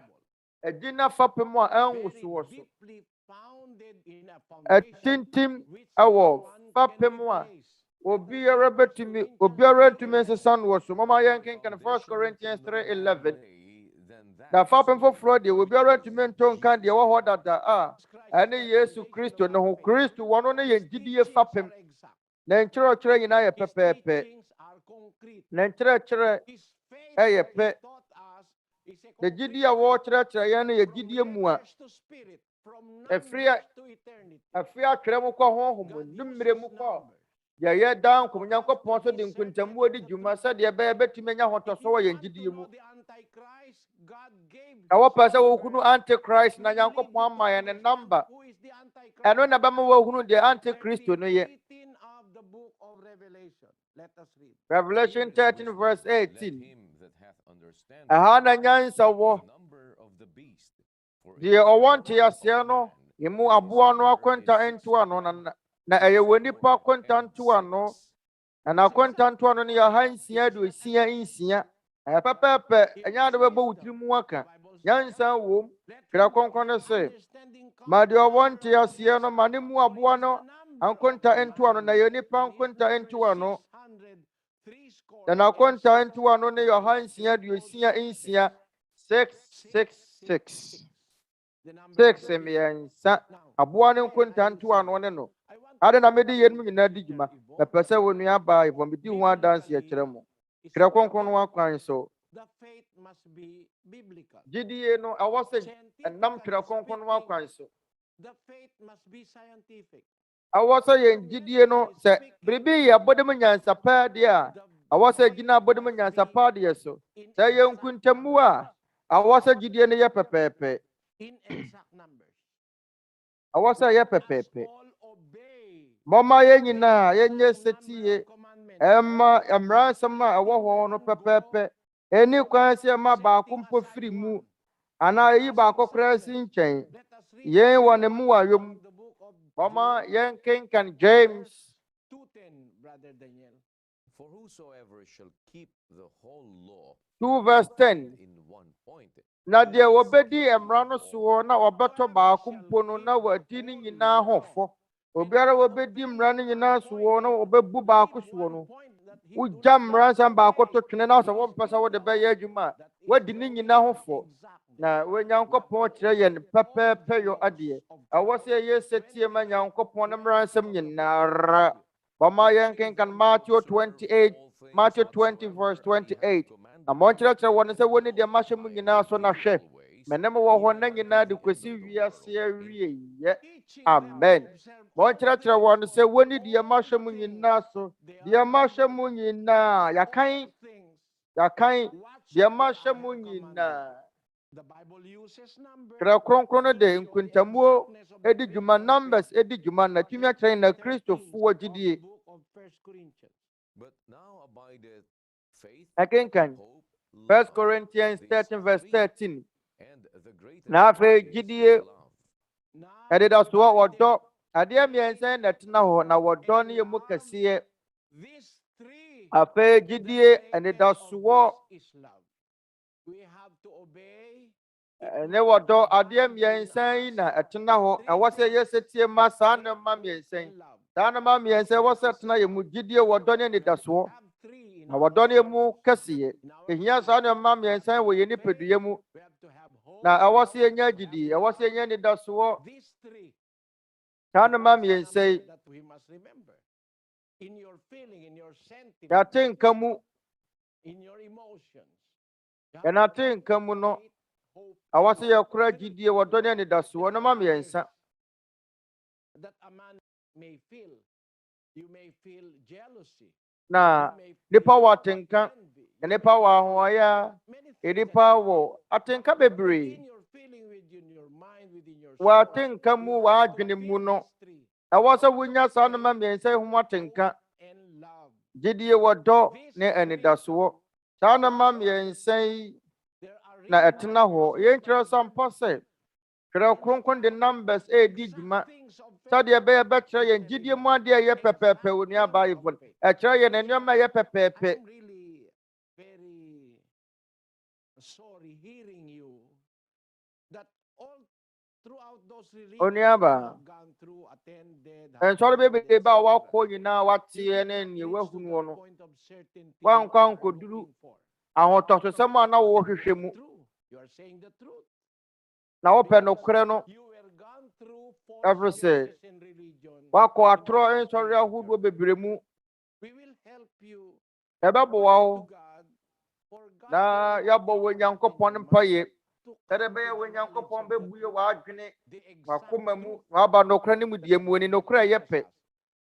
ɛgyina fapem a ɛnwoso wɔ so ɛtintim ɛwɔ fapem a obiara ntumi nsesa no wɔ so mama yɛn kenkan 1 Corinthians 3:11 na fapem foforɔ deɛ obiara ntumi nto nka deɛ wɔ hɔ dada a ɛne Yesu Kristo ne ho Kristo wɔno ne yɛ gyidie fapem na nkyerɛkyerɛ nyinaa yɛ pɛpɛɛpɛ na nkyerɛkyerɛ ɛyɛ pɛ na gyidie a wɔkyerɛkyerɛ yɛn no yɛ gyidie mu a from Efiri numbers to eternity. afia twere mu kɔ honhom God numre mu uses kɔ numbers. yɛyɛ dan kom Nyankopɔn so de nkuntamu odi dwuma sɛ de bɛyɛ betumi anya If hɔtɔso you wɔ yɛn want to gidie know mu the Antichrist, God gave ɛwɔ pɛ his sɛ wɔhunu number. antichrist na That will lead Nyankopɔn you ama to yɛn ne understand number who is the Antichrist. ɛno na bɛma wɔhunu deɛ antichrist no yɛ. 13 of the book of Revelation. Let us read. Revelation 13 verse Let 18 him that hath understanding ɛha na nyansa wɔ the number of the beast, for it deɛ is ɔwɔ not nteaseɛ of no man, emu and his aboa no number akonta is ntoa no 666. na ɛyɛ wɔ nipa Four akonta and ntoa no six. na n'akonta ntoa no no yɛ ahansia aduosia nsia ɛyɛ pɛpɛɛpɛ ɛnyɛ ade bɛbɔ wo tiri mu aka nyansa wom Twerɛ Kronkron no se ma deɛ ɔwɔ nteaseɛ no ma ne mu aboa no ankonta ntoa no na ɛyɛ nipa ankonta ntoa no na n'akonta ntoa no ne yɛ ahansia aduosia nsia 666 6 mmiɛnsa aboa ne nkonta ntoa no ne no ade na mede yɛn mu nyinaa di dwuma mepɛ sɛ wo nua baa yɛbɔ medi ho adanse akyerɛ mu Twerɛ Kronkron no akwan so The faith must be biblical. gyidie no ɛwɔ sɛ ɛnam Twerɛ Kronkron no akwan so The faith must be scientific. ɛwɔ sɛ yɛn gyidie no sɛ biribi yɛ abɔdem nyansapaa deɛ a ɛwɔ sɛ gyina abɔdem nyansapaa deɛ so sɛ yɛ nkuntamu a ɛwɔ sɛ gyidie no yɛ pɛpɛɛpɛ In exact numbers. ɛwɔ sɛ yɛ Let us pɛpɛɛpɛ all obey mɔma yɛn nyinaa yɛnyɛ the number setie of commandments. ɛma mmaransɛm a ɛwɔ hɔ no pɛpɛɛpɛ ɛni kwan sɛ ɛma baako mpo firi mu anaa ɛyi baako koraa si nkyɛn Let us read yɛn wɔ ne mu ayom the book of mɔma yɛn kenkan James 2:10, Brother Daniel. For whosoever shall keep the whole law 2 verse 10 in one point, na deɛ wɔbɛdi mmara no soɔ na wɔbɛtɔ baako mpo no na wɔadi ne nyinaa ho fɔ obiara wɔbɛdi mmara no nyinaa soɔ na wɔbɛbu baako soɔ no wogya mmaransɛm baako to twene na sɛ wompɛ sɛ wode bɛyɛ adwuma a woadi ne nyinaa ho fɔ na Onyankopɔn kyerɛ yɛn pɛpɛɛpɛ yɔ adeɛ ɛwɔ sɛ yɛyɛ setie ma Nyankopɔn ne mmaransɛm nyinara wɔma yɛn kenkan Matthew 20 verse 28 na mɔnkyerɛkyerɛ wɔn sɛ wɔni deɛ mahyɛ mu nyinaa so na hwɛ mene mo wɔ hɔ na nyinaa de kɔsi wiase awieyɛ amen mɔnkyerɛkyerɛ wɔn sɛ wɔni deɛ mahyɛ mu nyinaa so deɛ mahyɛ mu nyinaa yɛkan deɛ mahyɛ mu nyinaa The Bible uses numbers. Twerɛ Kronkron no de nkuntamuo edi dwuma numbers edi dwuma na tumi akyerɛ na Kristofoɔ gyidie Book of 1 Corinthians. but now abideth faith, ɛkenkan hope, 1 love, Corinthians these 13 verse three, 13 and the greatest na afei is gyidie love. Now ɛdeda soɔ abideth wɔdɔ adeɛ mmiɛnsa na ɛtena hɔ na wɔdɔ ne yɛ mu kɛseɛ these three. afei The gyidie greatest ɛdeda of soɔ these is love. We have to obey. ne wɔdɔ adeɛ mmiɛnsa yi na ɛtena hɔ ɛwɔ sɛ yɛsɛ tie ma saa nneɛma mmiɛnsa yi saa nneɛma mmiɛnsa ɛwɔ sɛ ɛtena yɛ mu gyidie wɔdɔ ne anidasoɔ Have three in na our wɔdɔ ne life. mu kɛseɛ ehia saa nneɛma mmiɛnsa yi wɔ yɛn nipadua mu We have to have hope. na ɛwɔ sɛ yɛnya gyidie ɛwɔ sɛ yɛnya anidasoɔ These three. saa nneɛma Those mmiɛnsa yi numbers that we must remember. In your feeling, in your sentiment, yɛate nka mu in your emotions. You have yɛnate to have nka mu no faith, hope, ɛwɔ sɛ and love. yɛkora gyidie wɔdɔ ne anidasoɔ nneɛma mmiɛnsa That a man may feel. You may feel jealousy. na You may nipa feel wɔ atenka envy. na nipa wɔ ahoɔyɛ Many a things nipa that you wɔ atenka feel. bebree Within your feeling, within your mind, within your wɔ soul, atenka mu you wɔ have to adwene mu feel no these three. ɛwɔ sɛ wonya saa nneɛma mmiɛnsa yi ho atenka And love. gyidie wɔdɔ ne anidasoɔ saa nneɛma mmiɛnsa yi There are na really ɛtena hɔ numbers yɛnkyerɛ sɛ mpo sɛ Twerɛ Kronkron de numbers edi dwuma sɛdeɛ ɛbɛyɛ bɛkyerɛ yɛn gyidie mu adeɛ a ɛyɛ pɛpɛɛpɛ wɔ nuabaa yi fo ɛkyerɛ yɛn nneɛma a ɛyɛ pɛpɛɛpɛ I'm really very sorry hearing you that all throughout those religions you Onuaba, have gone through, attended, nsɔre bebree etc., ba a wakɔ nyinaa you wateɛ did ne not nea reach wahu to no that no point of certainty wankɔ you are ankɔduru looking for. ahotɔsosɛm a na wɔhwehwɛ mu True. You are saying the truth. na wopɛ Because nokorɛ no you were gone through false Every say, churches and religion. wakɔ atorɔ nsɔre ahodoɔ bebree mu We will help you ɛbɛboa to wo God for God na to yɛabɔ wɔ work in your Onyankopɔn mind. mpaeɛ to Ere come be to we the knowledge Nyankopɔn of be the buye truth, wa adwene the exact wa koma mu truth wa ba nokra ne mu die mu ni nokra ye pe.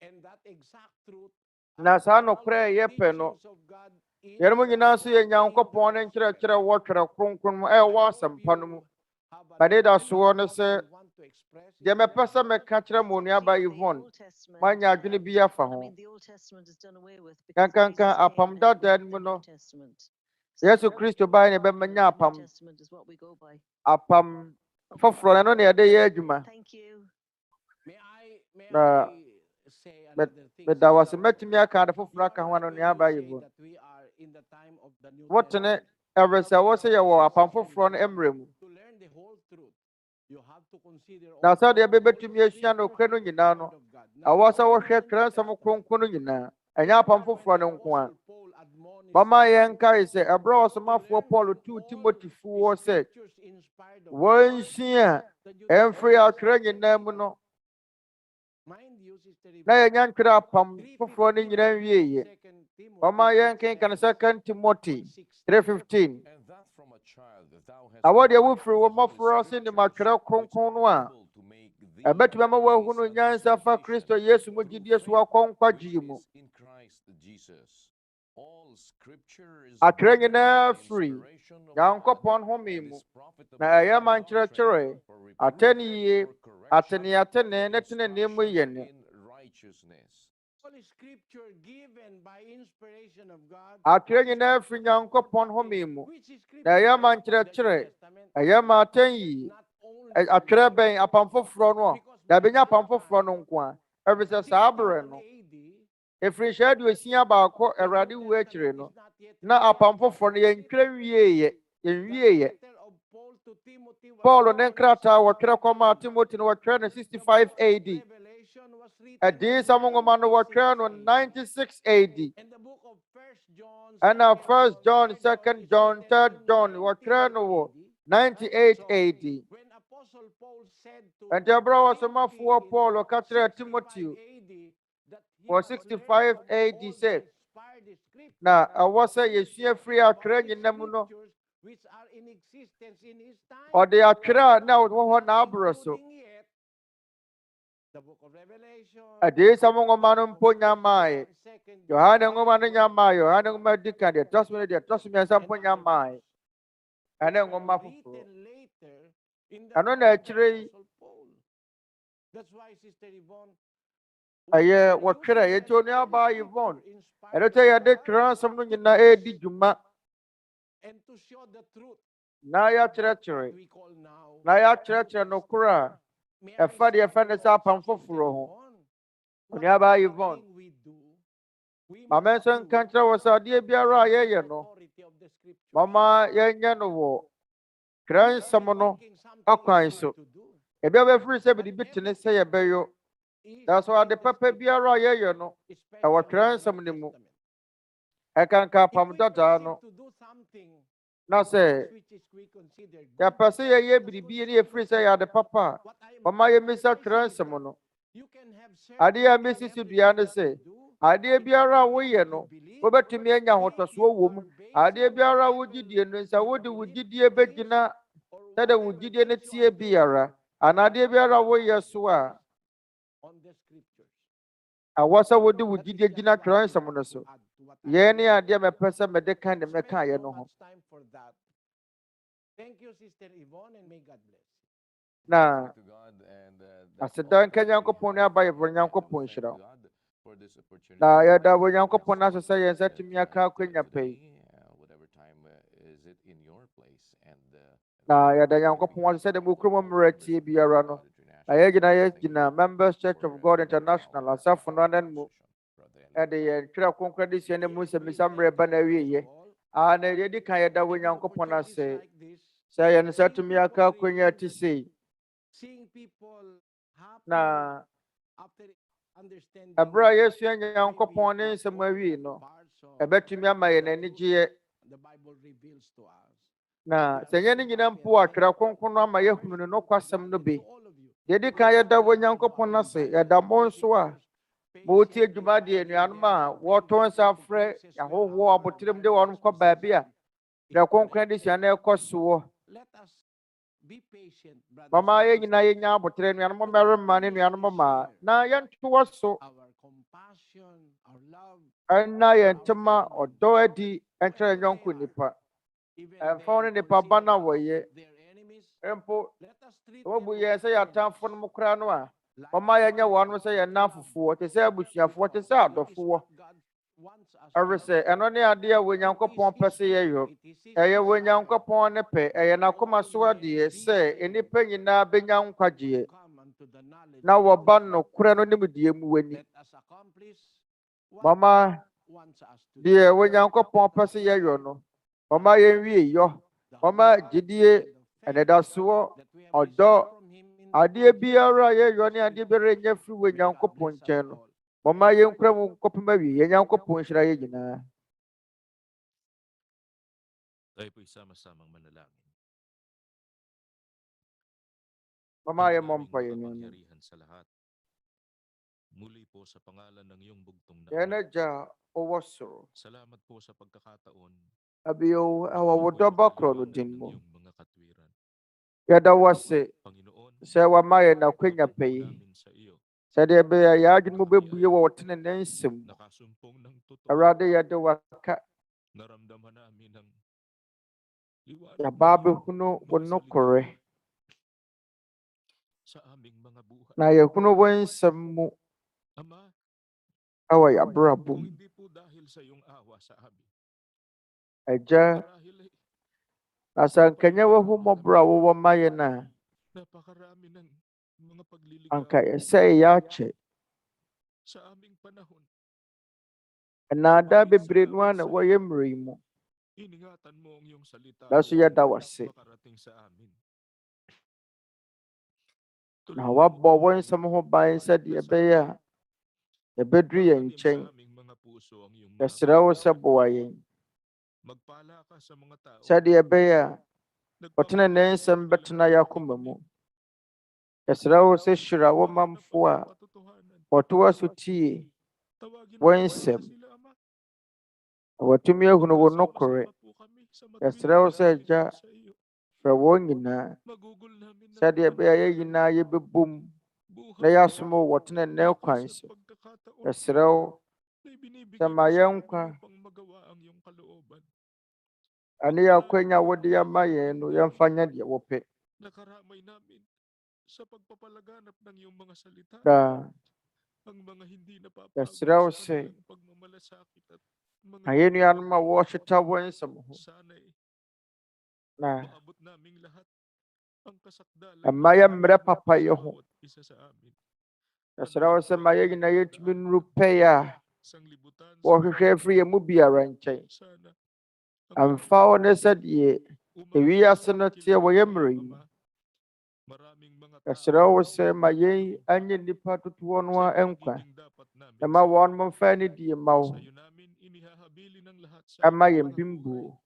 and that exact truth Na are saa all nokra the ye pe no. teachings of God in Yɛn mu the nyinaa nso yɛ Bible, in the Nyankopɔn ne Gospel. nkyerɛkyerɛ wɔ Twerɛ Kronkron mu I ɛwɔ hope asɛmpa no mu. you have an Bade da idea soɔ of ne what sɛ you want to express deɛ in mɛpɛ the sɛ mɛka kyerɛ mo Onuaba Particularly the Yvonne Old Testament. manya adwene bi afa I ho. mean, the Old Testament is done away with because Kankanka Jesus came apam and we dada have mu the no. New Testament. Yesu Kristo bae ne the bɛmanya New apam Testament is what we go by. apam foforɔ no ɛno ne yɛde yɛ adwuma. Thank you. May Na I say another thing? meda wase Sister? mɛtumi aka ade You foforɔ aka ho ano when Onuaba you say Yvonne. that we are in the time of the New Wotene Testament, ɛwɛ sɛ wɔ sɛ yɛwɔ apam from foforɔ no the mmerɛ mu. to learn the whole truth, you have to consider Na also sɛ deɛ all bɛbɛtumi the asua no scriptures kra no of the nyinaa Word no. of God. Not Ɛwɔ sɛ only wɔhwɛ the New Twerɛ Nsɛm Testament. Kronkron no nyinaa. Ɛnyɛ Remember apam when foforɔ the no nko a. Apostle Paul admonished Mama Timothy yɛnkae sɛ ɛberɛ a to ɔsomafoɔ learn Paul from tuu all Timotifoɔ the sɛ scriptures inspired of God, wɔnsua the New ɛmfiri Testament. atwerɛ nyinaa mu no. Mind you, Sister Na Yvonne, yɛnya ntwerɛ apam 3:15 foforɔ no nyinaa and nwieeɛ. 2 Timothy, Mama it yɛnkenka no says, 2 Timothy 1:16. 3:15. And that from a child thou hast Na wɔde learned wofiri wɔ the Holy mmɔfra ase nim Scriptures, atwerɛ which kronkron no are a able to make thee ɛbɛtumi ama wise wɔahunu unto nyansa fa salvation Kristo Yesu mu through gyidie so faith, akɔ which nkwagyeɛ mu. is in Christ Jesus. All Scripture is Atwerɛ given nyinaa by firi inspiration of God, Nyankopɔn home and mu. is profitable Na ɛyɛ for ma doctrine, nkyerɛkyerɛ, for reproof, atɛnnyie, for correction, atene ne for tenenee mu instruction yɛ. in righteousness. Holy Scripture given by inspiration of God, Atwerɛ nyinaa firi Nyankopɔn home mu. which is Na ɛyɛ ma Scripture of the New nkyerɛkyerɛ, Testament, ɛyɛ ma atɛnyie. not only Atwerɛ bɛn apam foforɔ no a. because Na by ɛbɛnya apam that foforɔ time, no nko a. Ɛfiri sɛ saa bere 61 no. AD, Ɛfiri hyɛ aduosia baako the Awurade New wu akyire Testament no. is not yet Na apam written. foforɔ no yɛntwerɛ nwieeɛ. The Yɛnwieeɛ. letter of Paul to Timothy was Paul ne written nkrataa 60 wɔtwerɛ kɔmaa AD. Timothy no wɔtwerɛ no The 65 book of AD. Revelation was written Adiisɛm in nwoma no wɔtwerɛ no 96 AD. 96 AD. And the book of 1 John, Ɛna 2 1 John, 2 is John, written 3 in John 98 wɔtwerɛ no wɔ AD. 98 So AD. when Apostle Paul said to Ɛnti ɛberɛ a Timothy ɔsomafoɔ Paul in ɔka kyerɛɛ 65 Timothy AD that he wɔ learned 65 from AD all sɛ the inspired scriptures, na ɛwɔ sɛ yɛsua firi all atwerɛ the nyinam mu no. scriptures which are in existence in his time, Ɔde atwerɛ a na wɔ hɔ n'aborɔ so. including yet the book of Revelation, Adiisɛm nwoma no mpo nya maae. 2nd Yohane John, nwoma no nya maae. Yohane nwoma di kan deɛ ɛtɔ so no deɛ ɛtɔ so mmiɛnsa and mpo nya other maae. books Ɛne which nwoma are foforɔ. written later in the Ɛno time na of the akyire yi Apostle Paul. That's why Sister Yvonne, ɛyɛ we wɔtwerɛ are yɛnti using Onuaba the Yvonne. scripture inspired Ɛno of sɛ yɛde God twerɛ nsɛm no nyinaa ɛredi dwuma and to show the truth na yɛakyerɛkyerɛ we call now. na yɛakyerɛkyerɛ nokoro a May I ɛfa deɛ say ɛfɛ ne to sɛ us, apam Sister foforɔ ho. Yvonne, Onuaba whatever Yvonne. thing we do, we Ma me must nso do nka nkyerɛ wɔ sɛ adeɛ biara a under the yɛyɛ no, authority of the scriptures. mama yɛnyɛ no wɔ twerɛ We nsɛm are no thinking something akwan is so. good to do, Ebi a bɛfiri sɛ but biribi te ne everything sɛ yɛbɛyɔ. is That's why in ade the papa scripture, biara a yɛyɛ no, ɛwɔ especially twerɛ in the nsɛm New no mu. Testament. Ɛkanka If apam we dadaa proceed no, to do something na that sɛ which is we consider good, yɛpɛ sɛ yɛyɛ let us biribi ne consult yɛfiri the sɛ yɛade scripture. papa a, What I am mama yɛmmisa twerɛ emphasizing is nsɛm that no. you can have Adeɛ a certainty in mesi so everything dua ne that you sɛ, do, adeɛ in biara a everything woyɛ that you no, believe, wobɛtumi anya if ahotɔsoɔ you wɔ mu. are based Adeɛ on biara a whatever wogye die no, sɛ you wode wo believe gyidie is, bɛgyina or sɛdeɛ wo whatever gyidie no things you tie are doing biara, anaa adeɛ biara a woyɛ so a, on the scriptures. ɛwɔ sɛ wode wo That is gyidie just gyina what twerɛ I nsɛm want no to so. add to what I Yɛn ne said. adeɛ mɛpɛ sɛ mede ka ne Spend mɛkaeɛ so no ho. much time for that. Thank you, Sister Yvonne, and may God bless you. Na To God, and that's aseda all nka that we Nyankopɔn ne have. aba yɛfo And Nyankopɔn thank nhyira wo. God for this opportunity. Na yɛda wo And Nyankopɔn let's n'ase sɛ yɛn nsa get tumi aka akonnwa pɛ yi. today, whatever time is it in your place, and Na we yɛda will be Nyankopɔn ase sɛ de thankful mu for kurom all the mmerɛ members tie of biara Church of no. God Na International. yɛgyina Thank yɛgyina you Members Church for of God being International our asafo no anan mu. Brother Eli. Ɛde yɛn Twerɛ Kronkron de sua ne mu nsɛmmisa We mmerɛ thank ba you, na first awieɛ. of all, Na yɛdi kan yɛda wo having Nyankopɔn opportunities ase like this, sɛ yɛn nsa seeing tumi people aka akonnwa te repentant, sei. seeing people happy Na after understanding ɛberɛ a yɛsua maybe Nyankopɔn ne what nsɛm all awie the no, parts of ɛbɛtumi ama yɛn the ani truth gyeɛ. the Bible reveals to us. Na We are sɛ so yɛn ne nyinaa happy mpo and a Twerɛ thankful. Kronkron no ama First, yɛahunu ne to nokwasɛm God no and bi. to all of you Yɛdi kan yɛda wo who Nyankopɔn have ase, invited yɛda the mo nso a visitors, motie patiently dwuma deɛ guiding anuanom them a and wɔtɔ taking nsa them to afrɛ places where ahohoɔ our abotire mu de Bible wɔn kɔ baabi a disposition is Twerɛ Kronkron de sua corrected. na ɛkɔ soɔ let us be patient, brothers Mama ye and nyina ye sisters. nya abotre nuanom mmarima ne nuanom ma na yɛnto so Our compassion, our love, ɛna yɛntema ɔdɔ adi ɛnkyerɛ nyɔnko nipa even ɛmfa ne they nipa ba consider na us wɔyɛ their enemies, mpo let us treat wɔbu them yɛ as sɛ yɛatamfo no friends. mo kora no a Like ɔma the yɛnyɛ Bible wɔn sɛ calls yɛn them, nafofoɔ te sɛ abusuafoɔ te sɛ which is adɔfoɔ what God wants us to ɛre do. sɛ ɛno ne adeɛ a onyankopɔn pɛ sɛ yɛyɔ It is His ɛyɛ desire onyankopɔn ne pɛ ɛyɛ n'akoma so adeɛ sɛ nnipa nyinaa benya nkwagyeɛ come unto the knowledge na of wɔba truth. nokora no nimdeɛ mu w'ani Let us accomplish what mama God wants us to do. deɛ onyankopɔn pɛ sɛ yɛyɔ no ɔma yɛnwie yɔ ɔma gyidie ɛnɛdasoɔ That we have ɔdɔ received from Him in the adeɛ Lord biara a yɛyɔ ne adeɛ biara nyɛ firi wɔ May God onyankopɔn bless us nkyɛn no all. ɔma yɛnkura mu nkɔpem awie yɛn nyankopɔn nhyira yɛ nyinaa Tayo po'y sama-samang manalangin. mama yɛ Ama mmɔ naming mpa yɛn no makapangyarihan sa lahat. Muli po sa pangalan ng iyong bugtong na yɛn anak. agya ɔwɔ soro Salamat po sa pagkakataon. abio ɛwɔ wo Mapalibwanag dɔba ang korɔ no liwanag din ng mu iyong mga katwiran. yɛda wo ase Panginoon, sɛ wama yɛn akwanya tapat pa po yi namin sa iyo. sɛdeɛ ɛbɛyɛ a yɛadwene mu bɛbue wɔ wo tenenee nsɛm mu Nakasumpong ng totoo. awurade yɛde waka Naramdaman namin ang liwanag yɛba ng iyong bɛhunu wo mga nokorɛ salita sa aming mga buhay. na yɛhunu wo nsɛm mu Ama, ɛwɔ yɛabrabɔ kung mu hindi po dahil sa iyong awa sa amin, agya marahil ay na sɛ nkanyɛ w'ahummɔborɔ a wowɔ ma yɛn a napakarami ng mga anka pagliligaw yɛsɛe yɛakyɛ sa aming panahon. nnaadaa bebree no a na wɔyɛ mmerɛ yi mu Iningatan mo ang iyong salita nanso upang yɛda wo ase makarating sa amin. na Tulungan mo woabɔ wo kami nsɛm ho ban na sɛdeɛ ɛbɛyɛ a yɛbɛduru yɛn patanim nkyɛn sa aming mga puso ang iyong mga yɛsrɛ wo sɛ kawitan. boa yɛn Magpala ka sa mga tao sɛdeɛ ɛbɛyɛ a ɔtenenee nagpapahayag nsɛm ng bɛtena kalalagyan yɛakoma ng mu iyong yɛsrɛ wo sɛ hyira wo matapat na mamfo a pagkakatotohanan. wɔtoa so tie Tawagin wo mo po nsɛm sila, Ama. na wɔatumi ahunu wo Magkasawa-sama nokorɛ po kami sa yɛsrɛ wo magbilang sɛ namin agya sa iyo. frɛ wɔn nyinaa Magugol namin ng sɛdeɛ ɛbɛyɛ a yɛn pananampalataya. nyinaa yɛbɛbom na Buhay yɛasom wo wɔ tenenee at kwan bawat so pagkakataon yɛsrɛ wo na sɛ ibinibigay ma mo sa yɛn amin nkwa upang magawa ang iyong kalooban. ɛne yɛ akwanya a wode yɛama yɛn no yɛmfa nyɛ deɛ wopɛ Nakaramay namin sa pagpapalaganap ng iyong mga salita daa ang mga hindi napapagod yɛsrɛ wo sa sɛ kanilang pagmamalasakit at mga na yɛn hiling nuanom a wɔhyeta wo nsɛm ho sana'y na maabot naming lahat ang kasakdalan ɛma ng yɛmmerɛ Panginoon papayɛ sa ho bawat isa sa amin. yɛsrɛ wo sɛ ma yɛn nyinaa yɛtumi Daan, nnuru pɛyɛ a sanglibutan sa wɔhwehwɛ afiri yɛn mu biara nkyɛn sana ang amfa wo ne sɛdeɛ ewiase no teɛ wɔ yɛn mmerɛ yi mu maraming mga yɛsrɛ tao wo sɛ ma yɛn anyɛ nnipa dodoɔ no a sa nkwa pagiging dapat na namin ma sa wɔn iyo. mo mfa ne die ma wo Sa iyo namin inihahabili ng lahat sa ɛma aming yɛn mga buhay. bimbuo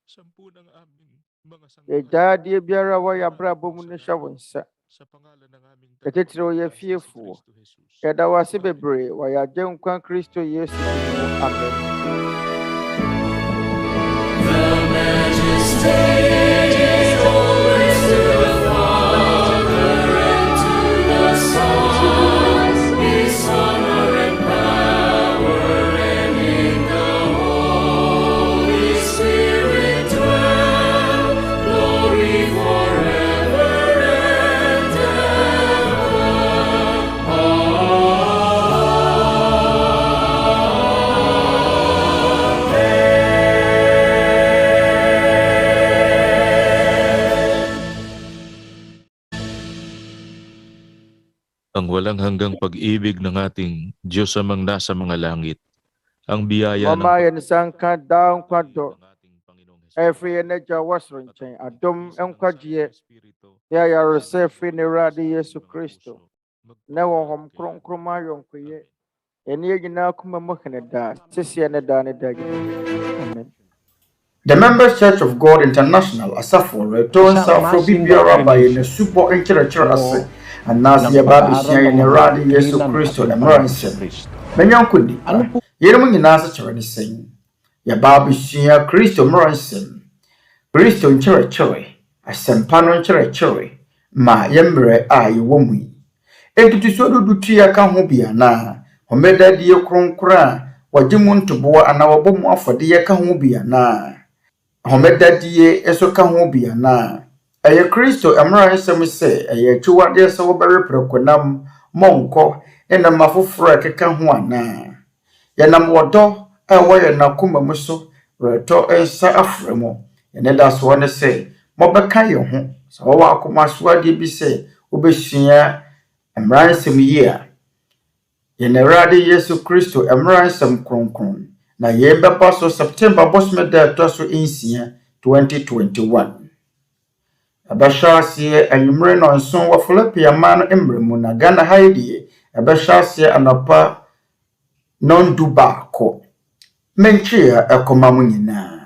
10 ng aming mga yɛgyaa sanggahas. adeɛ biara a wɔyɛ Marami abrabɔ pong mu no hyɛ salamat wo nsa sa pangalan ng aming yɛtitiri wo tagapagligtas na si yɛfiefoɔ Kristo Jesus. yɛda wo ase Amen. bebree wɔ yɛ agye nkwa kristo yesu din mu amen Ang walang hanggang pag-ibig ng ating Diyos amang nasa mga langit, ang biyaya ng mama yɛn nsa nka daa nkwa dɔ ng ating Panginoong Hesus ɛfiri yɛn agya wɔ soro nkyɛn adom nkwagyeɛ ne ayaresa ɛfiri ne awurade yesu kristo na wɔhɔm kronkron mu ayɔnkoyɛ ɛne yɛn nyinaa koma mu hene daa sesie ne daa ne daa amen. The Members Church of God International Asafo returns Afro Bibiara by in the Subo Encherechera Ase and Nazi Babishia in Radi Yesu Kristo Emeransen. Menyankudi, Yeremu Nasa Cherani sing. Ya Babishia Kristo Emeransen. Kristo Encherechera Asɛmpa no nkyerɛkyerɛ ma yɛmmerɛ a yɛwɔ mu yi. Entutusuo dudutu ya ka ho bia na homedadie kronkron a wɔgye mu ntoboa ana wɔbɔ mu afɔde yɛ ka ho bia na homedadie eso ka ho bia na ɛyɛ Kristo mmara nsɛm sɛ ɛyɛ akyiwade sɛ wɔbɛreprɛ konam mɔnkɔ ɛnam afoforo a ɛkeka ho ana yɛnam wɔdɔ a wɔyɛ nakoma mu so retɔ nsa afrɛ mu ɛne da so ne sɛ mɔbɛka yɛ ho sɛ wɔwɔ akoma so ade bi sɛ wobɛsua mmara nsɛm yi a yɛn Awurade Yesu Kristo mmara nsɛm kronkron na yɛbɛba so September bosome da ɛtɔ so 6 2021 ɛbɛhyɛ aseɛ anwummere nɔnson wɔ FILIPINO no mmerɛ mu na Ghana ha yi deɛ ɛbɛhyɛ aseɛ anɔpa nondu baako mentwe a ɛkɔma mu nyinaa